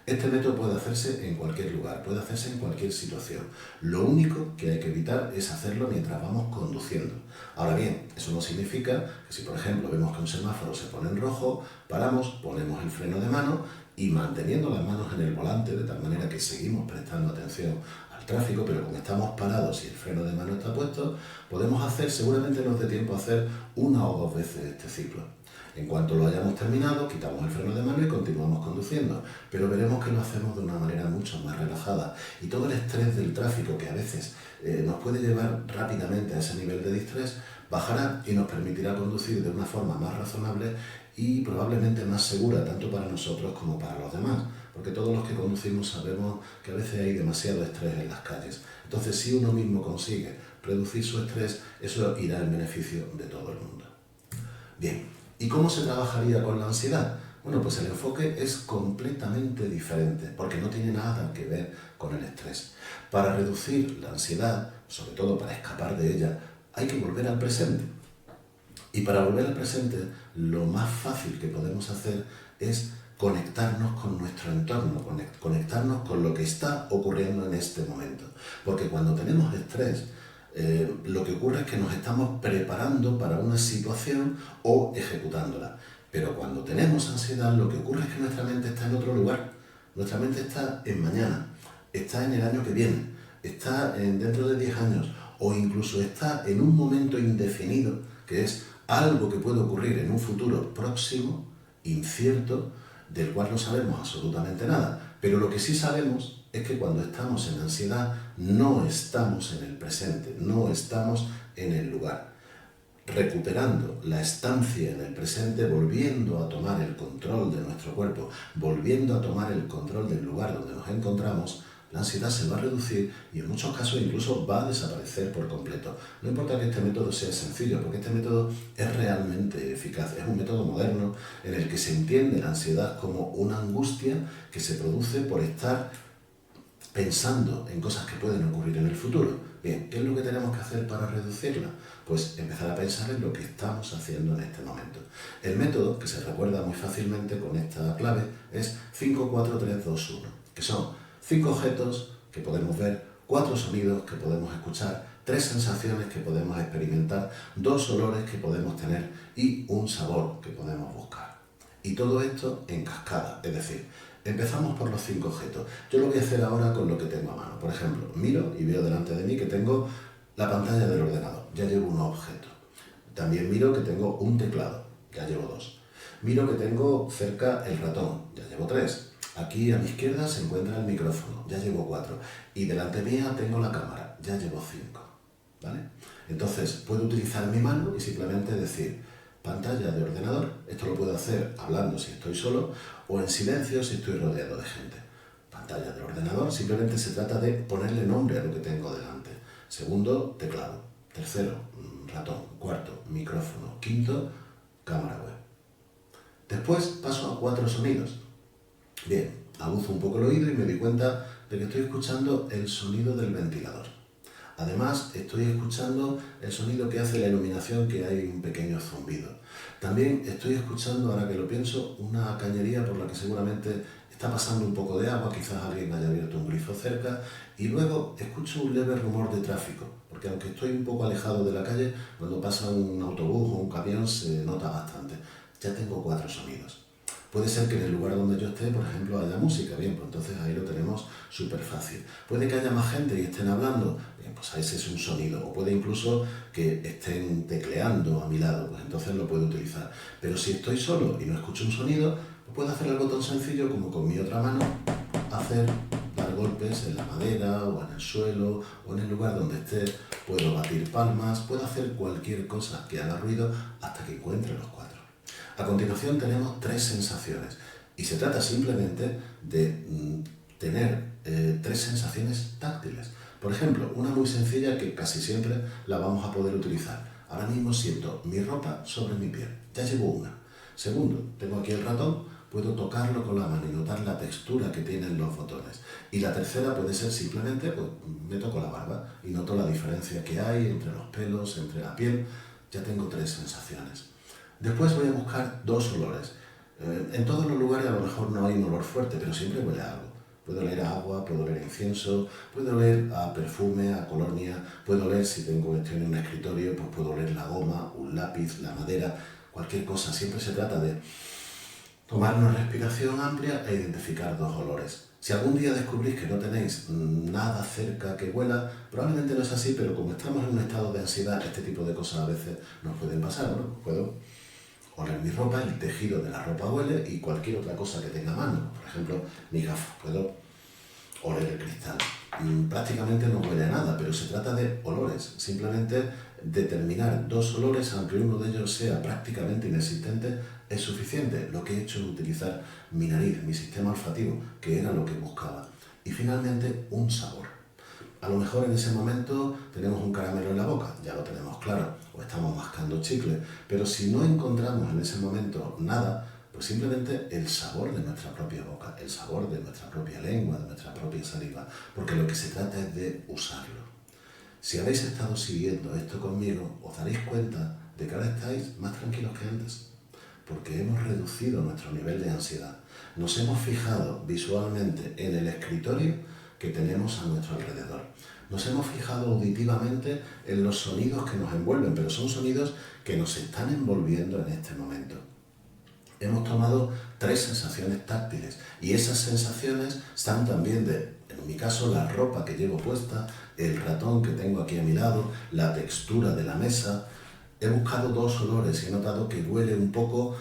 Este método puede hacerse en cualquier lugar, puede hacerse en cualquier situación. Lo único que hay que evitar es hacerlo mientras vamos conduciendo. Ahora bien, eso no significa que si, por ejemplo, vemos que un semáforo se pone en rojo, paramos, ponemos el freno de mano y manteniendo las manos en el volante de tal manera que seguimos prestando atención al tráfico, pero como estamos parados y el freno de mano está puesto, podemos hacer, seguramente nos dé tiempo a hacer 1 o 2 veces este ciclo. En cuanto lo hayamos terminado, quitamos el freno de mano y continuamos conduciendo, pero veremos que lo hacemos de una manera mucho más relajada y todo el estrés del tráfico que a veces nos puede llevar rápidamente a ese nivel de distrés bajará y nos permitirá conducir de una forma más razonable y probablemente más segura tanto para nosotros como para los demás, porque todos los que conducimos sabemos que a veces hay demasiado estrés en las calles. Entonces, si uno mismo consigue reducir su estrés, eso irá en beneficio de todo el mundo. Bien, ¿y cómo se trabajaría con la ansiedad? Bueno, pues el enfoque es completamente diferente, porque no tiene nada que ver con el estrés. Para reducir la ansiedad, sobre todo para escapar de ella, hay que volver al presente. Y para volver al presente, lo más fácil que podemos hacer es conectarnos con nuestro entorno, conectarnos con lo que está ocurriendo en este momento. Porque cuando tenemos estrés, lo que ocurre es que nos estamos preparando para una situación o ejecutándola. Pero cuando tenemos ansiedad, lo que ocurre es que nuestra mente está en otro lugar. Nuestra mente está en mañana, está en el año que viene, está dentro de 10 años o incluso está en un momento indefinido, que es algo que puede ocurrir en un futuro próximo, incierto, del cual no sabemos absolutamente nada. Pero lo que sí sabemos es que cuando estamos en ansiedad no estamos en el presente, no estamos en el lugar. Recuperando la estancia en el presente, volviendo a tomar el control de nuestro cuerpo, volviendo a tomar el control del lugar donde nos encontramos, la ansiedad se va a reducir y en muchos casos incluso va a desaparecer por completo. No importa que este método sea sencillo, porque este método es realmente eficaz. Es un método moderno en el que se entiende la ansiedad como una angustia que se produce por estar pensando en cosas que pueden ocurrir en el futuro. Bien, ¿qué es lo que tenemos que hacer para reducirla? Pues empezar a pensar en lo que estamos haciendo en este momento. El método, que se recuerda muy fácilmente con esta clave, es 5, 4, 3, 2, 1, que son 5 objetos que podemos ver, 4 sonidos que podemos escuchar, 3 sensaciones que podemos experimentar, 2 olores que podemos tener y un sabor que podemos buscar. Y todo esto en cascada, es decir, empezamos por los 5 objetos. Yo lo voy a hacer ahora con lo que tengo a mano. Por ejemplo, miro y veo delante de mí que tengo la pantalla del ordenador, ya llevo un objeto. También miro que tengo un teclado, ya llevo 2. Miro que tengo cerca el ratón, ya llevo 3. Aquí a mi izquierda se encuentra el micrófono, ya llevo 4. Y delante mía tengo la cámara, ya llevo 5. ¿Vale? Entonces puedo utilizar mi mano y simplemente decir pantalla de ordenador. Esto lo puedo hacer hablando si estoy solo o en silencio si estoy rodeado de gente. Pantalla de ordenador, simplemente se trata de ponerle nombre a lo que tengo delante. Segundo, teclado. Tercero, ratón. Cuarto, micrófono. Quinto, cámara web. Después paso a 4 sonidos. Bien, aguzo un poco el oído y me doy cuenta de que estoy escuchando el sonido del ventilador. Además, estoy escuchando el sonido que hace la iluminación, que hay un pequeño zumbido. También estoy escuchando, ahora que lo pienso, una cañería por la que seguramente está pasando un poco de agua, quizás alguien haya abierto un grifo cerca, y luego escucho un leve rumor de tráfico, porque aunque estoy un poco alejado de la calle, cuando pasa un autobús o un camión se nota bastante. Ya tengo 4 sonidos. Puede ser que en el lugar donde yo esté, por ejemplo, haya música, bien, pues entonces ahí lo tenemos súper fácil. Puede que haya más gente y estén hablando, bien, pues ese es un sonido. O puede incluso que estén tecleando a mi lado, pues entonces lo puedo utilizar. Pero si estoy solo y no escucho un sonido, pues puedo hacer algo tan sencillo como con mi otra mano dar golpes en la madera o en el suelo o en el lugar donde esté. Puedo batir palmas, puedo hacer cualquier cosa que haga ruido hasta que encuentre los 4. A continuación tenemos 3 sensaciones y se trata simplemente de tener 3 sensaciones táctiles. Por ejemplo, una muy sencilla que casi siempre la vamos a poder utilizar. Ahora mismo siento mi ropa sobre mi piel, ya llevo una. Segundo, tengo aquí el ratón, puedo tocarlo con la mano y notar la textura que tienen los botones. Y la tercera puede ser simplemente, pues me toco la barba y noto la diferencia que hay entre los pelos, entre la piel. Ya tengo 3 sensaciones. Después voy a buscar 2 olores. En todos los lugares a lo mejor no hay un olor fuerte, pero siempre huele a algo. Puedo oler a agua, puedo oler a incienso, puedo oler a perfume, a colonia, puedo oler, si estoy en un escritorio, pues puedo oler la goma, un lápiz, la madera, cualquier cosa. Siempre se trata de tomar una respiración amplia e identificar 2 olores. Si algún día descubrís que no tenéis nada cerca que huela, probablemente no es así, pero como estamos en un estado de ansiedad, este tipo de cosas a veces nos pueden pasar, ¿no? Puedo oler mi ropa, el tejido de la ropa huele y cualquier otra cosa que tenga a mano. Por ejemplo, mis gafas, puedo oler el cristal. Prácticamente no huele a nada, pero se trata de olores. Simplemente determinar dos olores, aunque uno de ellos sea prácticamente inexistente, es suficiente. Lo que he hecho es utilizar mi nariz, mi sistema olfativo, que era lo que buscaba. Y finalmente, un sabor. A lo mejor en ese momento tenemos un caramelo en la boca, ya lo tenemos claro, o estamos mascando chicle, pero si no encontramos en ese momento nada, pues simplemente el sabor de nuestra propia boca, el sabor de nuestra propia lengua, de nuestra propia saliva, porque lo que se trata es de usarlo. Si habéis estado siguiendo esto conmigo, os daréis cuenta de que ahora estáis más tranquilos que antes, porque hemos reducido nuestro nivel de ansiedad. Nos hemos fijado visualmente en el escritorio que tenemos a nuestro alrededor. Nos hemos fijado auditivamente en los sonidos que nos envuelven, pero son sonidos que nos están envolviendo en este momento. Hemos tomado 3 sensaciones táctiles y esas sensaciones están también en mi caso, la ropa que llevo puesta, el ratón que tengo aquí a mi lado, la textura de la mesa. He buscado 2 olores y he notado que huele un poco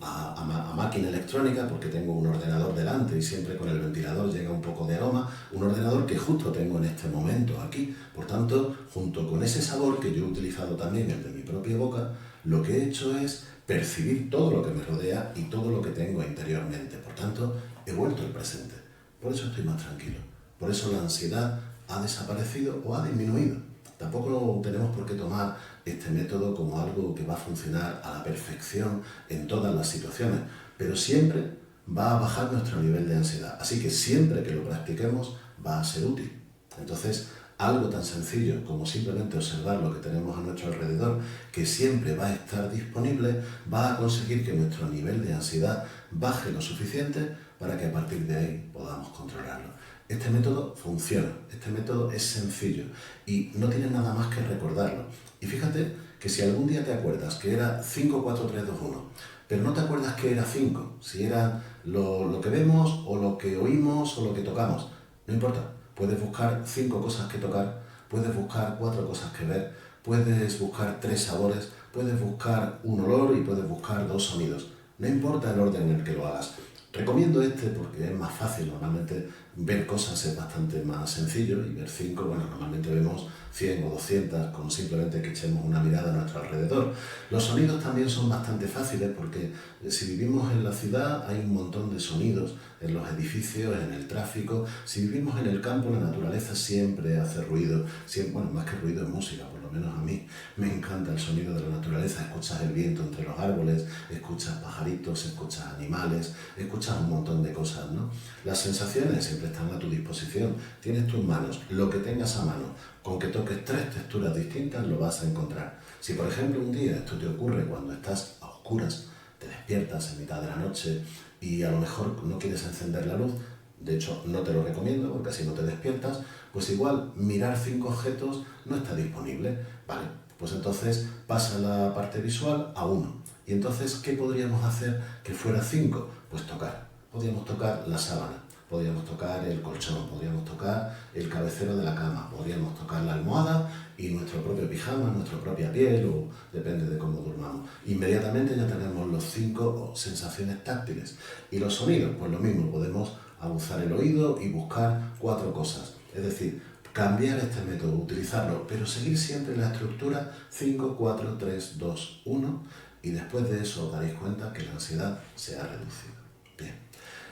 a máquina electrónica, porque tengo un ordenador delante y siempre con el ventilador llega un poco de aroma, un ordenador que justo tengo en este momento aquí. Por tanto, junto con ese sabor que yo he utilizado también, el de mi propia boca, lo que he hecho es percibir todo lo que me rodea y todo lo que tengo interiormente. Por tanto, he vuelto al presente. Por eso estoy más tranquilo. Por eso la ansiedad ha desaparecido o ha disminuido. Tampoco tenemos por qué tomar este método como algo que va a funcionar a la perfección en todas las situaciones, pero siempre va a bajar nuestro nivel de ansiedad. Así que siempre que lo practiquemos va a ser útil. Entonces, algo tan sencillo como simplemente observar lo que tenemos a nuestro alrededor, que siempre va a estar disponible, va a conseguir que nuestro nivel de ansiedad baje lo suficiente para que a partir de ahí podamos controlarlo. Este método funciona, este método es sencillo y no tienes nada más que recordarlo. Y fíjate que si algún día te acuerdas que era 5, 4, 3, 2, 1, pero no te acuerdas que era 5, si era lo que vemos o lo que oímos o lo que tocamos, no importa. Puedes buscar 5 cosas que tocar, puedes buscar 4 cosas que ver, puedes buscar 3 sabores, puedes buscar un olor y puedes buscar 2 sonidos. No importa el orden en el que lo hagas. Recomiendo este porque es más fácil. Normalmente ver cosas es bastante más sencillo y ver 5, bueno, normalmente vemos 100 o 200 con simplemente que echemos una mirada a nuestro alrededor. Los sonidos también son bastante fáciles porque si vivimos en la ciudad hay un montón de sonidos en los edificios, en el tráfico. Si vivimos en el campo, la naturaleza siempre hace ruido. Siempre, bueno, más que ruido es música, por lo menos a mí me encanta el sonido de la naturaleza. Escuchas el viento entre los árboles, escuchas pajaritos, escuchas animales, escuchas un montón de cosas, ¿no? Las sensaciones siempre están a tu disposición. Tienes tus manos, lo que tengas a mano. Con que toques 3 texturas distintas lo vas a encontrar. Si por ejemplo un día esto te ocurre cuando estás a oscuras, te despiertas en mitad de la noche y a lo mejor no quieres encender la luz, de hecho no te lo recomiendo porque así no te despiertas, pues igual mirar 5 objetos no está disponible. Vale, pues entonces pasa la parte visual a 1. Y entonces, ¿qué podríamos hacer que fuera 5? Pues tocar. Podríamos tocar la sábana, podríamos tocar el colchón, podríamos tocar el cabecero de la cama, podríamos tocar la almohada y nuestro propio pijama, nuestra propia piel, o depende de cómo durmamos. Inmediatamente ya tenemos los 5 sensaciones táctiles. Y los sonidos, pues lo mismo, podemos aguzar el oído y buscar 4 cosas. Es decir, cambiar este método, utilizarlo, pero seguir siempre la estructura 5, 4, 3, 2, 1, y después de eso os daréis cuenta que la ansiedad se ha reducido. Bien,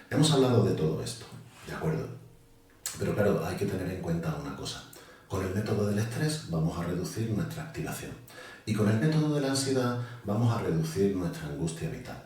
hemos hablado de todo esto, ¿de acuerdo? Pero claro, hay que tener en cuenta una cosa. Con el método del estrés vamos a reducir nuestra activación. Y con el método de la ansiedad vamos a reducir nuestra angustia vital.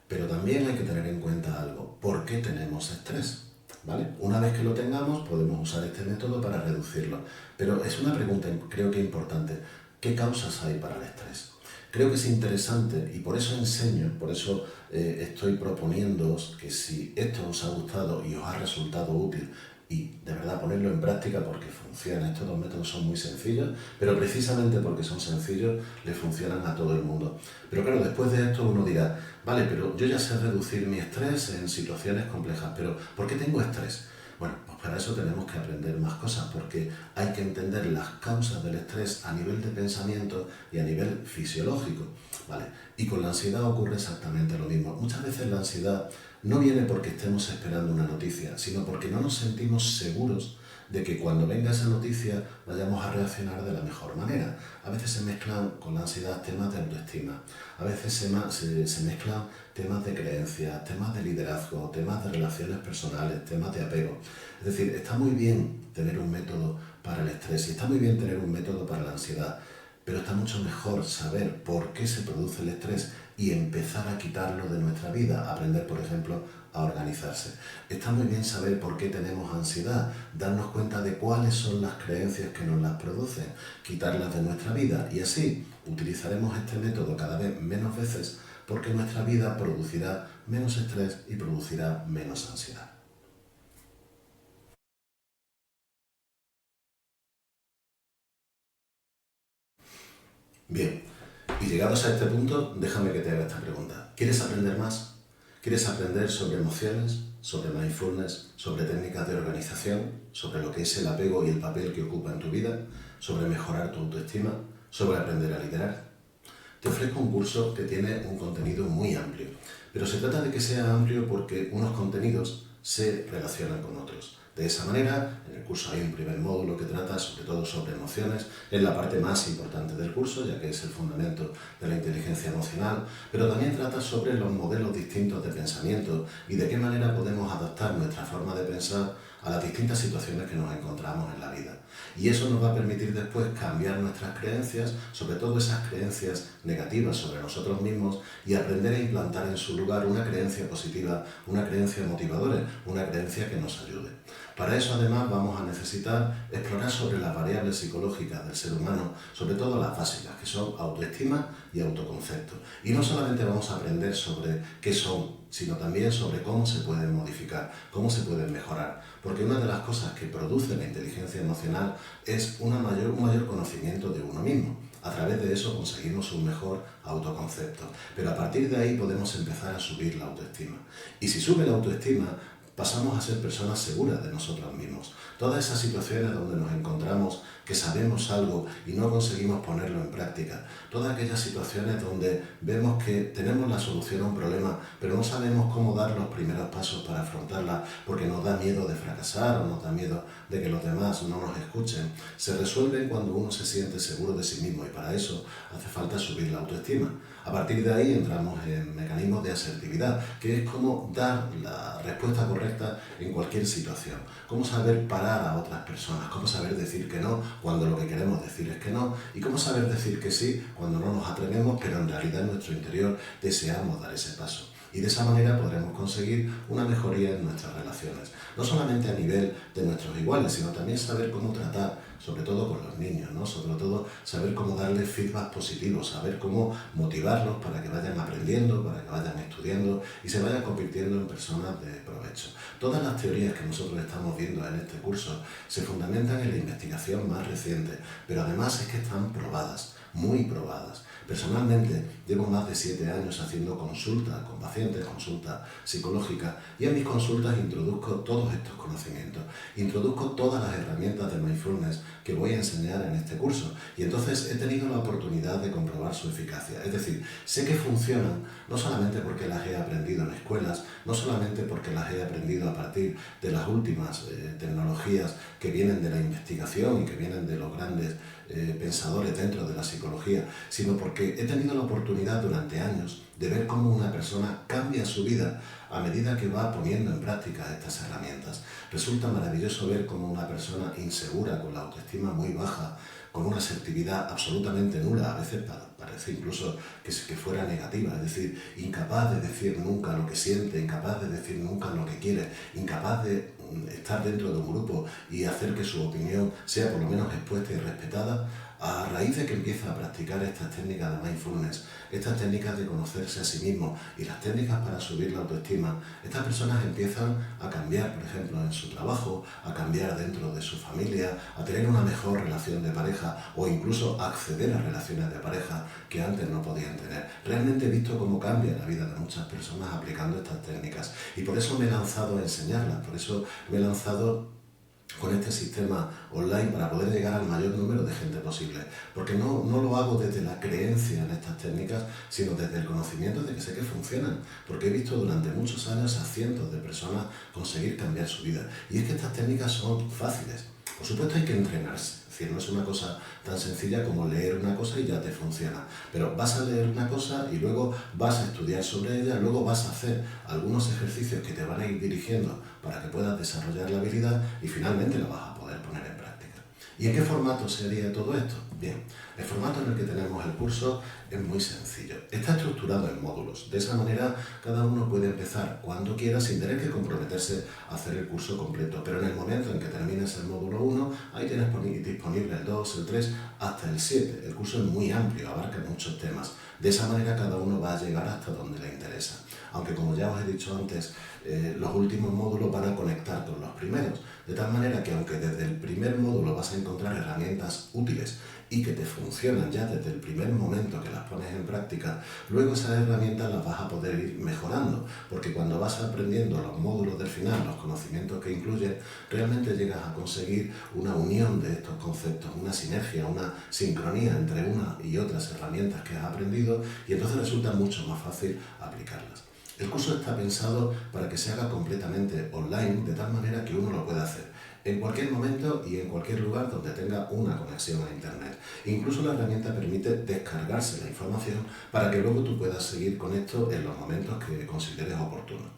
Pero también hay que tener en cuenta algo. ¿Por qué tenemos estrés? ¿Vale? Una vez que lo tengamos, podemos usar este método para reducirlo. Pero es una pregunta, creo que importante. ¿Qué causas hay para el estrés? Creo que es interesante y por eso enseño, por eso estoy proponiéndoos que si esto os ha gustado y os ha resultado útil, y de verdad ponerlo en práctica porque funciona. Estos 2 métodos son muy sencillos, pero precisamente porque son sencillos le funcionan a todo el mundo. Pero claro, después de esto uno dirá, vale, pero yo ya sé reducir mi estrés en situaciones complejas, pero ¿por qué tengo estrés? Bueno, pues para eso tenemos que aprender más cosas, porque hay que entender las causas del estrés a nivel de pensamiento y a nivel fisiológico, ¿vale? Y con la ansiedad ocurre exactamente lo mismo. Muchas veces la ansiedad no viene porque estemos esperando una noticia, sino porque no nos sentimos seguros de que cuando venga esa noticia vayamos a reaccionar de la mejor manera. A veces se mezclan con la ansiedad temas de autoestima, a veces se mezclan temas de creencias, temas de liderazgo, temas de relaciones personales, temas de apego. Es decir, está muy bien tener un método para el estrés y está muy bien tener un método para la ansiedad, pero está mucho mejor saber por qué se produce el estrés y empezar a quitarlo de nuestra vida, aprender, por ejemplo, a organizarse. Está muy bien saber por qué tenemos ansiedad, darnos cuenta de cuáles son las creencias que nos las producen, quitarlas de nuestra vida y así utilizaremos este método cada vez menos veces porque nuestra vida producirá menos estrés y producirá menos ansiedad. Bien, y llegados a este punto, déjame que te haga esta pregunta. ¿Quieres aprender más? ¿Quieres aprender sobre emociones, sobre mindfulness, sobre técnicas de organización, sobre lo que es el apego y el papel que ocupa en tu vida, sobre mejorar tu autoestima, sobre aprender a liderar? Te ofrezco un curso que tiene un contenido muy amplio, pero se trata de que sea amplio porque unos contenidos se relacionan con otros. De esa manera, en el curso hay un primer módulo que trata sobre todo sobre emociones, es la parte más importante del curso, ya que es el fundamento de la inteligencia emocional, pero también trata sobre los modelos distintos de pensamiento y de qué manera podemos adaptar nuestra forma de pensar a las distintas situaciones que nos encontramos en la vida. Y eso nos va a permitir después cambiar nuestras creencias, sobre todo esas creencias negativas sobre nosotros mismos, y aprender a implantar en su lugar una creencia positiva, una creencia motivadora, una creencia que nos ayude. Para eso además vamos a necesitar explorar sobre las variables psicológicas del ser humano, sobre todo las básicas, que son autoestima y autoconcepto. Y no solamente vamos a aprender sobre qué son, sino también sobre cómo se pueden modificar, cómo se pueden mejorar. Porque una de las cosas que produce la inteligencia emocional es un mayor conocimiento de uno mismo. A través de eso conseguimos un mejor autoconcepto. Pero a partir de ahí podemos empezar a subir la autoestima. Y si sube la autoestima, pasamos a ser personas seguras de nosotros mismos. Todas esas situaciones donde nos encontramos que sabemos algo y no conseguimos ponerlo en práctica. Todas aquellas situaciones donde vemos que tenemos la solución a un problema, pero no sabemos cómo dar los primeros pasos para afrontarla porque nos da miedo de fracasar o nos da miedo de que los demás no nos escuchen. Se resuelven cuando uno se siente seguro de sí mismo y para eso hace falta subir la autoestima. A partir de ahí entramos en mecanismos de asertividad, que es cómo dar la respuesta correcta en cualquier situación, cómo saber parar a otras personas, cómo saber decir que no cuando lo que queremos decir es que no, y cómo saber decir que sí cuando no nos atrevemos, pero en realidad en nuestro interior deseamos dar ese paso. Y de esa manera podremos conseguir una mejoría en nuestras relaciones, no solamente a nivel de nuestros iguales, sino también saber cómo tratar, sobre todo con los niños, ¿no? Sobre todo saber cómo darles feedback positivos, saber cómo motivarlos para que vayan aprendiendo, para que vayan estudiando y se vayan convirtiendo en personas de provecho. Todas las teorías que nosotros estamos viendo en este curso se fundamentan en la investigación más reciente, pero además es que están probadas, muy probadas. Personalmente llevo más de 7 años haciendo consultas con pacientes, consultas psicológicas, y en mis consultas introduzco todos estos conocimientos, introduzco todas las herramientas de mindfulness que voy a enseñar en este curso, y entonces he tenido la oportunidad de comprobar su eficacia. Es decir, sé que funcionan no solamente porque las he aprendido en escuelas, no solamente porque las he aprendido a partir de las últimas tecnologías que vienen de la investigación y que vienen de los grandes pensadores dentro de la psicología, sino porque he tenido la oportunidad durante años de ver cómo una persona cambia su vida a medida que va poniendo en práctica estas herramientas. Resulta maravilloso ver cómo una persona insegura, con la autoestima muy baja, con una asertividad absolutamente nula, a veces parece incluso que fuera negativa, es decir, incapaz de decir nunca lo que siente, incapaz de decir nunca lo que quiere, incapaz de estar dentro de un grupo y hacer que su opinión sea por lo menos expuesta y respetada. A raíz de que empieza a practicar estas técnicas de mindfulness, estas técnicas de conocerse a sí mismo y las técnicas para subir la autoestima, estas personas empiezan a cambiar, por ejemplo, en su trabajo, a cambiar dentro de su familia, a tener una mejor relación de pareja o incluso a acceder a relaciones de pareja que antes no podían tener. Realmente he visto cómo cambia la vida de muchas personas aplicando estas técnicas y por eso me he lanzado a enseñarlas, por eso me he lanzado con este sistema online para poder llegar al mayor número de gente posible, porque no lo hago desde la creencia en estas técnicas, sino desde el conocimiento de que sé que funcionan, porque he visto durante muchos años a cientos de personas conseguir cambiar su vida, y es que estas técnicas son fáciles. Por supuesto hay que entrenarse, es decir, no es una cosa tan sencilla como leer una cosa y ya te funciona, pero vas a leer una cosa y luego vas a estudiar sobre ella, luego vas a hacer algunos ejercicios que te van a ir dirigiendo para que puedas desarrollar la habilidad y finalmente lo vas a poder poner en práctica. ¿Y en qué formato se haría todo esto? Bien, el formato en el que tenemos el curso es muy sencillo. Está estructurado en módulos. De esa manera, cada uno puede empezar cuando quiera sin tener que comprometerse a hacer el curso completo. Pero en el momento en que termines el módulo 1, ahí tienes disponible el 2, el 3, hasta el 7. El curso es muy amplio, abarca muchos temas. De esa manera, cada uno va a llegar hasta donde le interesa. Aunque, como ya os he dicho antes, los últimos módulos van a conectar con los primeros. De tal manera que, aunque desde el primer módulo vas a encontrar herramientas útiles y que te funcionan ya desde el primer momento que las pones en práctica, luego esas herramientas las vas a poder ir mejorando, porque cuando vas aprendiendo los módulos del final, los conocimientos que incluyen, realmente llegas a conseguir una unión de estos conceptos, una sinergia, una sincronía entre una y otras herramientas que has aprendido, y entonces resulta mucho más fácil aplicarlas. El curso está pensado para que se haga completamente online, de tal manera que uno lo pueda hacer en cualquier momento y en cualquier lugar donde tenga una conexión a Internet. Incluso la herramienta permite descargarse la información para que luego tú puedas seguir con esto en los momentos que consideres oportunos.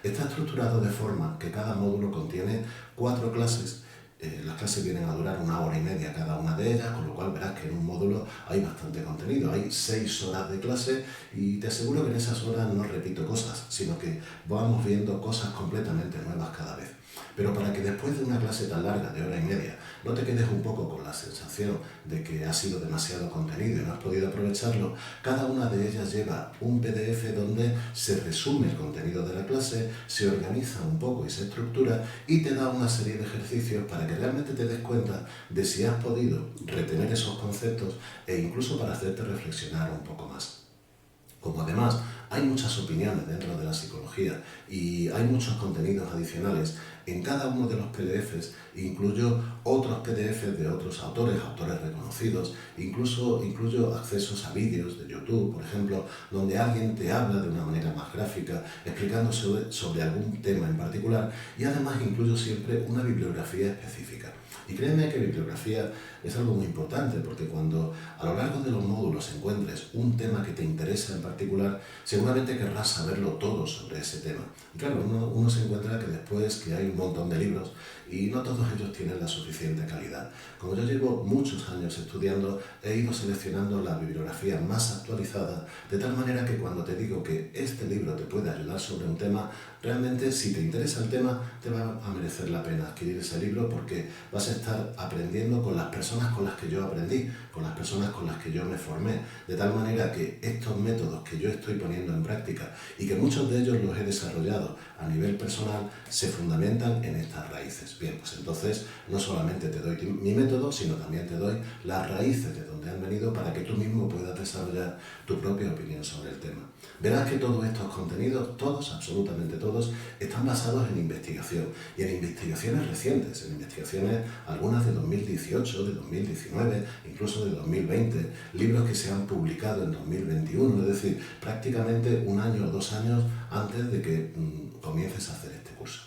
Está estructurado de forma que cada módulo contiene 4 clases. Las clases vienen a durar 1 hora y media cada una de ellas, con lo cual verás que en un módulo hay bastante contenido. Hay 6 horas de clase y te aseguro que en esas horas no repito cosas, sino que vamos viendo cosas completamente nuevas cada vez. Pero para que después de una clase tan larga, de 1 hora y media, no te quedes un poco con la sensación de que ha sido demasiado contenido y no has podido aprovecharlo, cada una de ellas lleva un PDF donde se resume el contenido de la clase, se organiza un poco y se estructura y te da una serie de ejercicios para que realmente te des cuenta de si has podido retener esos conceptos e incluso para hacerte reflexionar un poco más. Como además hay muchas opiniones dentro de la psicología y hay muchos contenidos adicionales, en cada uno de los PDFs incluyo otros PDFs de otros autores reconocidos, incluyo accesos a vídeos de YouTube, por ejemplo, donde alguien te habla de una manera más gráfica, explicando sobre algún tema en particular, y además incluyo siempre una bibliografía específica. Y créeme que bibliografía es algo muy importante, porque cuando a lo largo de los módulos encuentres un tema que te interesa en particular, seguramente querrás saberlo todo sobre ese tema. Y claro, uno se encuentra que después que hay un montón de libros y no todos ellos tienen la suficiente calidad. Como yo llevo muchos años estudiando, he ido seleccionando la bibliografía más actualizada, de tal manera que cuando te digo que este libro te puede ayudar sobre un tema, realmente si te interesa el tema, te va a merecer la pena adquirir ese libro, porque vas a estar aprendiendo con las personas con las que yo aprendí, con las personas con las que yo me formé, de tal manera que estos métodos que yo estoy poniendo en práctica y que muchos de ellos los he desarrollado a nivel personal, se fundamentan en estas raíces. Bien, pues entonces no solamente te doy mi método, sino también te doy las raíces de donde han venido para que tú mismo puedas desarrollar tu propia opinión sobre el tema. Verás que todos estos contenidos, todos, absolutamente todos, están basados en investigación y en investigaciones recientes, en investigaciones algunas de 2018, de 2019, incluso de 2020, libros que se han publicado en 2021, es decir, prácticamente 1 año o 2 años antes de que comiences a hacer este curso.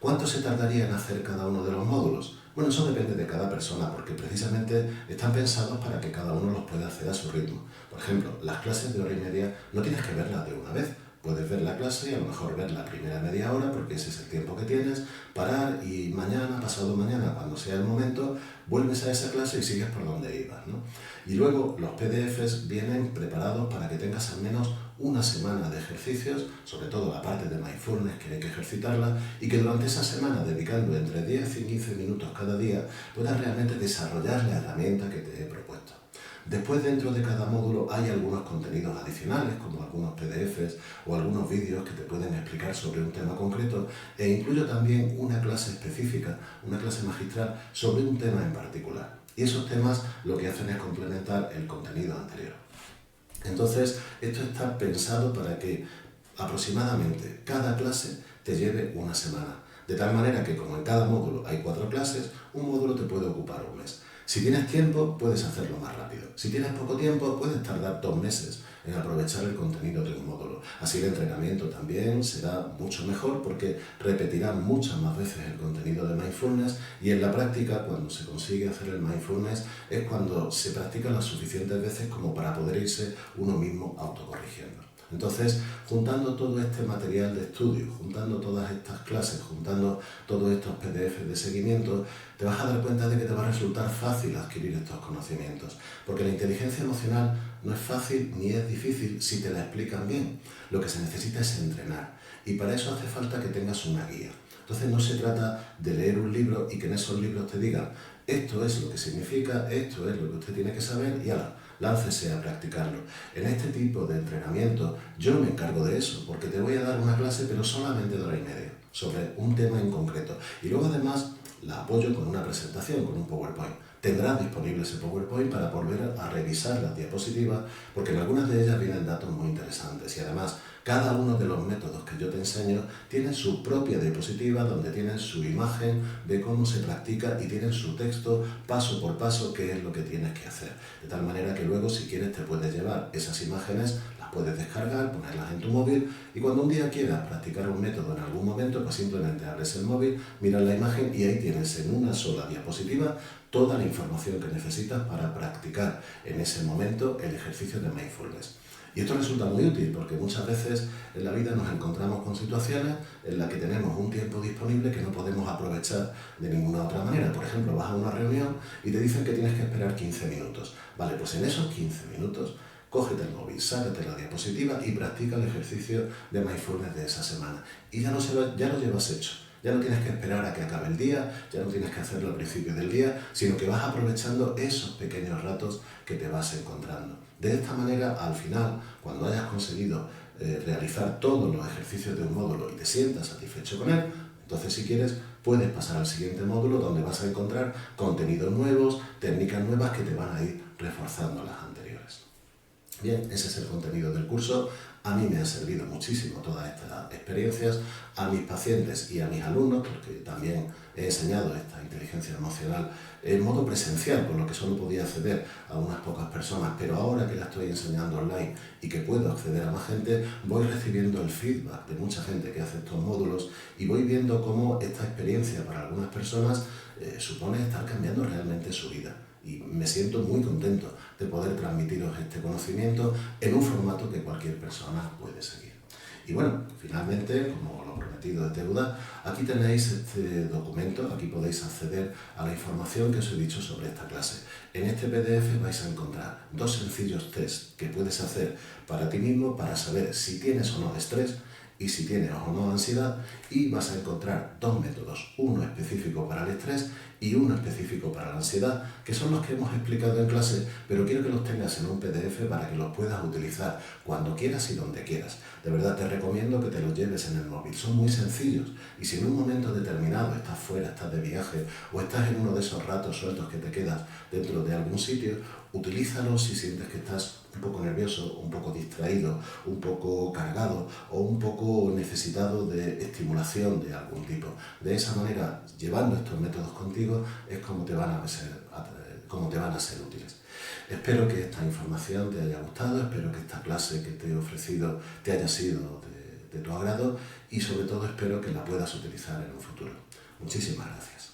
¿Cuánto se tardaría en hacer cada uno de los módulos? Bueno, eso depende de cada persona, porque precisamente están pensados para que cada uno los pueda hacer a su ritmo. Por ejemplo, las clases de 1 hora y media no tienes que verlas de una vez. Puedes ver la clase y a lo mejor ver la primera media hora, porque ese es el tiempo que tienes, parar y mañana, pasado mañana, cuando sea el momento, vuelves a esa clase y sigues por donde ibas, ¿no? Y luego los PDFs vienen preparados para que tengas al menos 1 semana de ejercicios, sobre todo la parte de mindfulness que hay que ejercitarla, y que durante esa semana, dedicando entre 10 y 15 minutos cada día, puedas realmente desarrollar la herramienta que te he propuesto. Después, dentro de cada módulo hay algunos contenidos adicionales, como algunos PDFs o algunos vídeos que te pueden explicar sobre un tema concreto, e incluyo también una clase específica, una clase magistral sobre un tema en particular. Y esos temas lo que hacen es complementar el contenido anterior. Entonces, esto está pensado para que aproximadamente cada clase te lleve 1 semana. De tal manera que, como en cada módulo hay 4 clases, un módulo te puede ocupar 1 mes. Si tienes tiempo, puedes hacerlo más rápido. Si tienes poco tiempo, puedes tardar 2 meses en aprovechar el contenido de un módulo. Así el entrenamiento también será mucho mejor porque repetirás muchas más veces el contenido de mindfulness, y en la práctica, cuando se consigue hacer el mindfulness, es cuando se practica las suficientes veces como para poder irse uno mismo autocorrigiendo. Entonces, juntando todo este material de estudio, juntando todas estas clases, juntando todos estos PDFs de seguimiento, te vas a dar cuenta de que te va a resultar fácil adquirir estos conocimientos, porque la inteligencia emocional no es fácil ni es difícil si te la explican bien. Lo que se necesita es entrenar, y para eso hace falta que tengas una guía. Entonces no se trata de leer un libro y que en esos libros te digan esto es lo que significa, esto es lo que usted tiene que saber y ala, láncese a practicarlo. En este tipo de entrenamiento yo me encargo de eso, porque te voy a dar una clase pero solamente de 1 hora y media sobre un tema en concreto, y luego además la apoyo con una presentación, con un PowerPoint. Tendrás disponible ese PowerPoint para volver a revisar las diapositivas, porque en algunas de ellas vienen datos muy interesantes, y además cada uno de los métodos que yo te enseño tiene su propia diapositiva donde tienen su imagen de cómo se practica y tienen su texto paso por paso qué es lo que tienes que hacer. De tal manera que luego, si quieres, te puedes llevar esas imágenes, las puedes descargar, ponerlas en tu móvil, y cuando un día quieras practicar un método en algún momento, pues simplemente abres el móvil, miras la imagen y ahí tienes en una sola diapositiva toda la información que necesitas para practicar en ese momento el ejercicio de mindfulness. Y esto resulta muy útil porque muchas veces en la vida nos encontramos con situaciones en las que tenemos un tiempo disponible que no podemos aprovechar de ninguna otra manera. Por ejemplo, vas a una reunión y te dicen que tienes que esperar 15 minutos. Vale, pues en esos 15 minutos cógete el móvil, sácate la diapositiva y practica el ejercicio de mindfulness de esa semana. Y ya lo llevas hecho. Ya no tienes que esperar a que acabe el día, ya no tienes que hacerlo al principio del día, sino que vas aprovechando esos pequeños ratos que te vas encontrando. De esta manera, al final, cuando hayas conseguido realizar todos los ejercicios de un módulo y te sientas satisfecho con él, entonces si quieres puedes pasar al siguiente módulo donde vas a encontrar contenidos nuevos, técnicas nuevas que te van a ir reforzando las anteriores. Bien, ese es el contenido del curso. A mí me han servido muchísimo todas estas experiencias, a mis pacientes y a mis alumnos, porque también he enseñado esta inteligencia emocional en modo presencial, por lo que solo podía acceder a unas pocas personas, pero ahora que la estoy enseñando online y que puedo acceder a más gente, voy recibiendo el feedback de mucha gente que hace estos módulos y voy viendo cómo esta experiencia para algunas personas supone estar cambiando realmente su vida. Y me siento muy contento de poder transmitiros este conocimiento en un formato que cualquier persona puede seguir. Y bueno, finalmente, como lo prometido es deuda, aquí tenéis este documento, aquí podéis acceder a la información que os he dicho sobre esta clase. En este PDF vais a encontrar 2 sencillos test que puedes hacer para ti mismo para saber si tienes o no estrés y si tienes o no ansiedad, y vas a encontrar 2 métodos, uno específico para el estrés y uno específico para la ansiedad, que son los que hemos explicado en clase, pero quiero que los tengas en un PDF para que los puedas utilizar cuando quieras y donde quieras. De verdad te recomiendo que te los lleves en el móvil, son muy sencillos, y si en un momento determinado estás fuera, estás de viaje o estás en uno de esos ratos sueltos que te quedas dentro de algún sitio, utilízalos si sientes que estás un poco nervioso, un poco distraído, un poco cargado o un poco necesitado de estimulación de algún tipo. De esa manera, llevando estos métodos contigo, es como te van a ser útiles. Espero que esta información te haya gustado, espero que esta clase que te he ofrecido te haya sido de tu agrado, y sobre todo espero que la puedas utilizar en un futuro. Muchísimas gracias.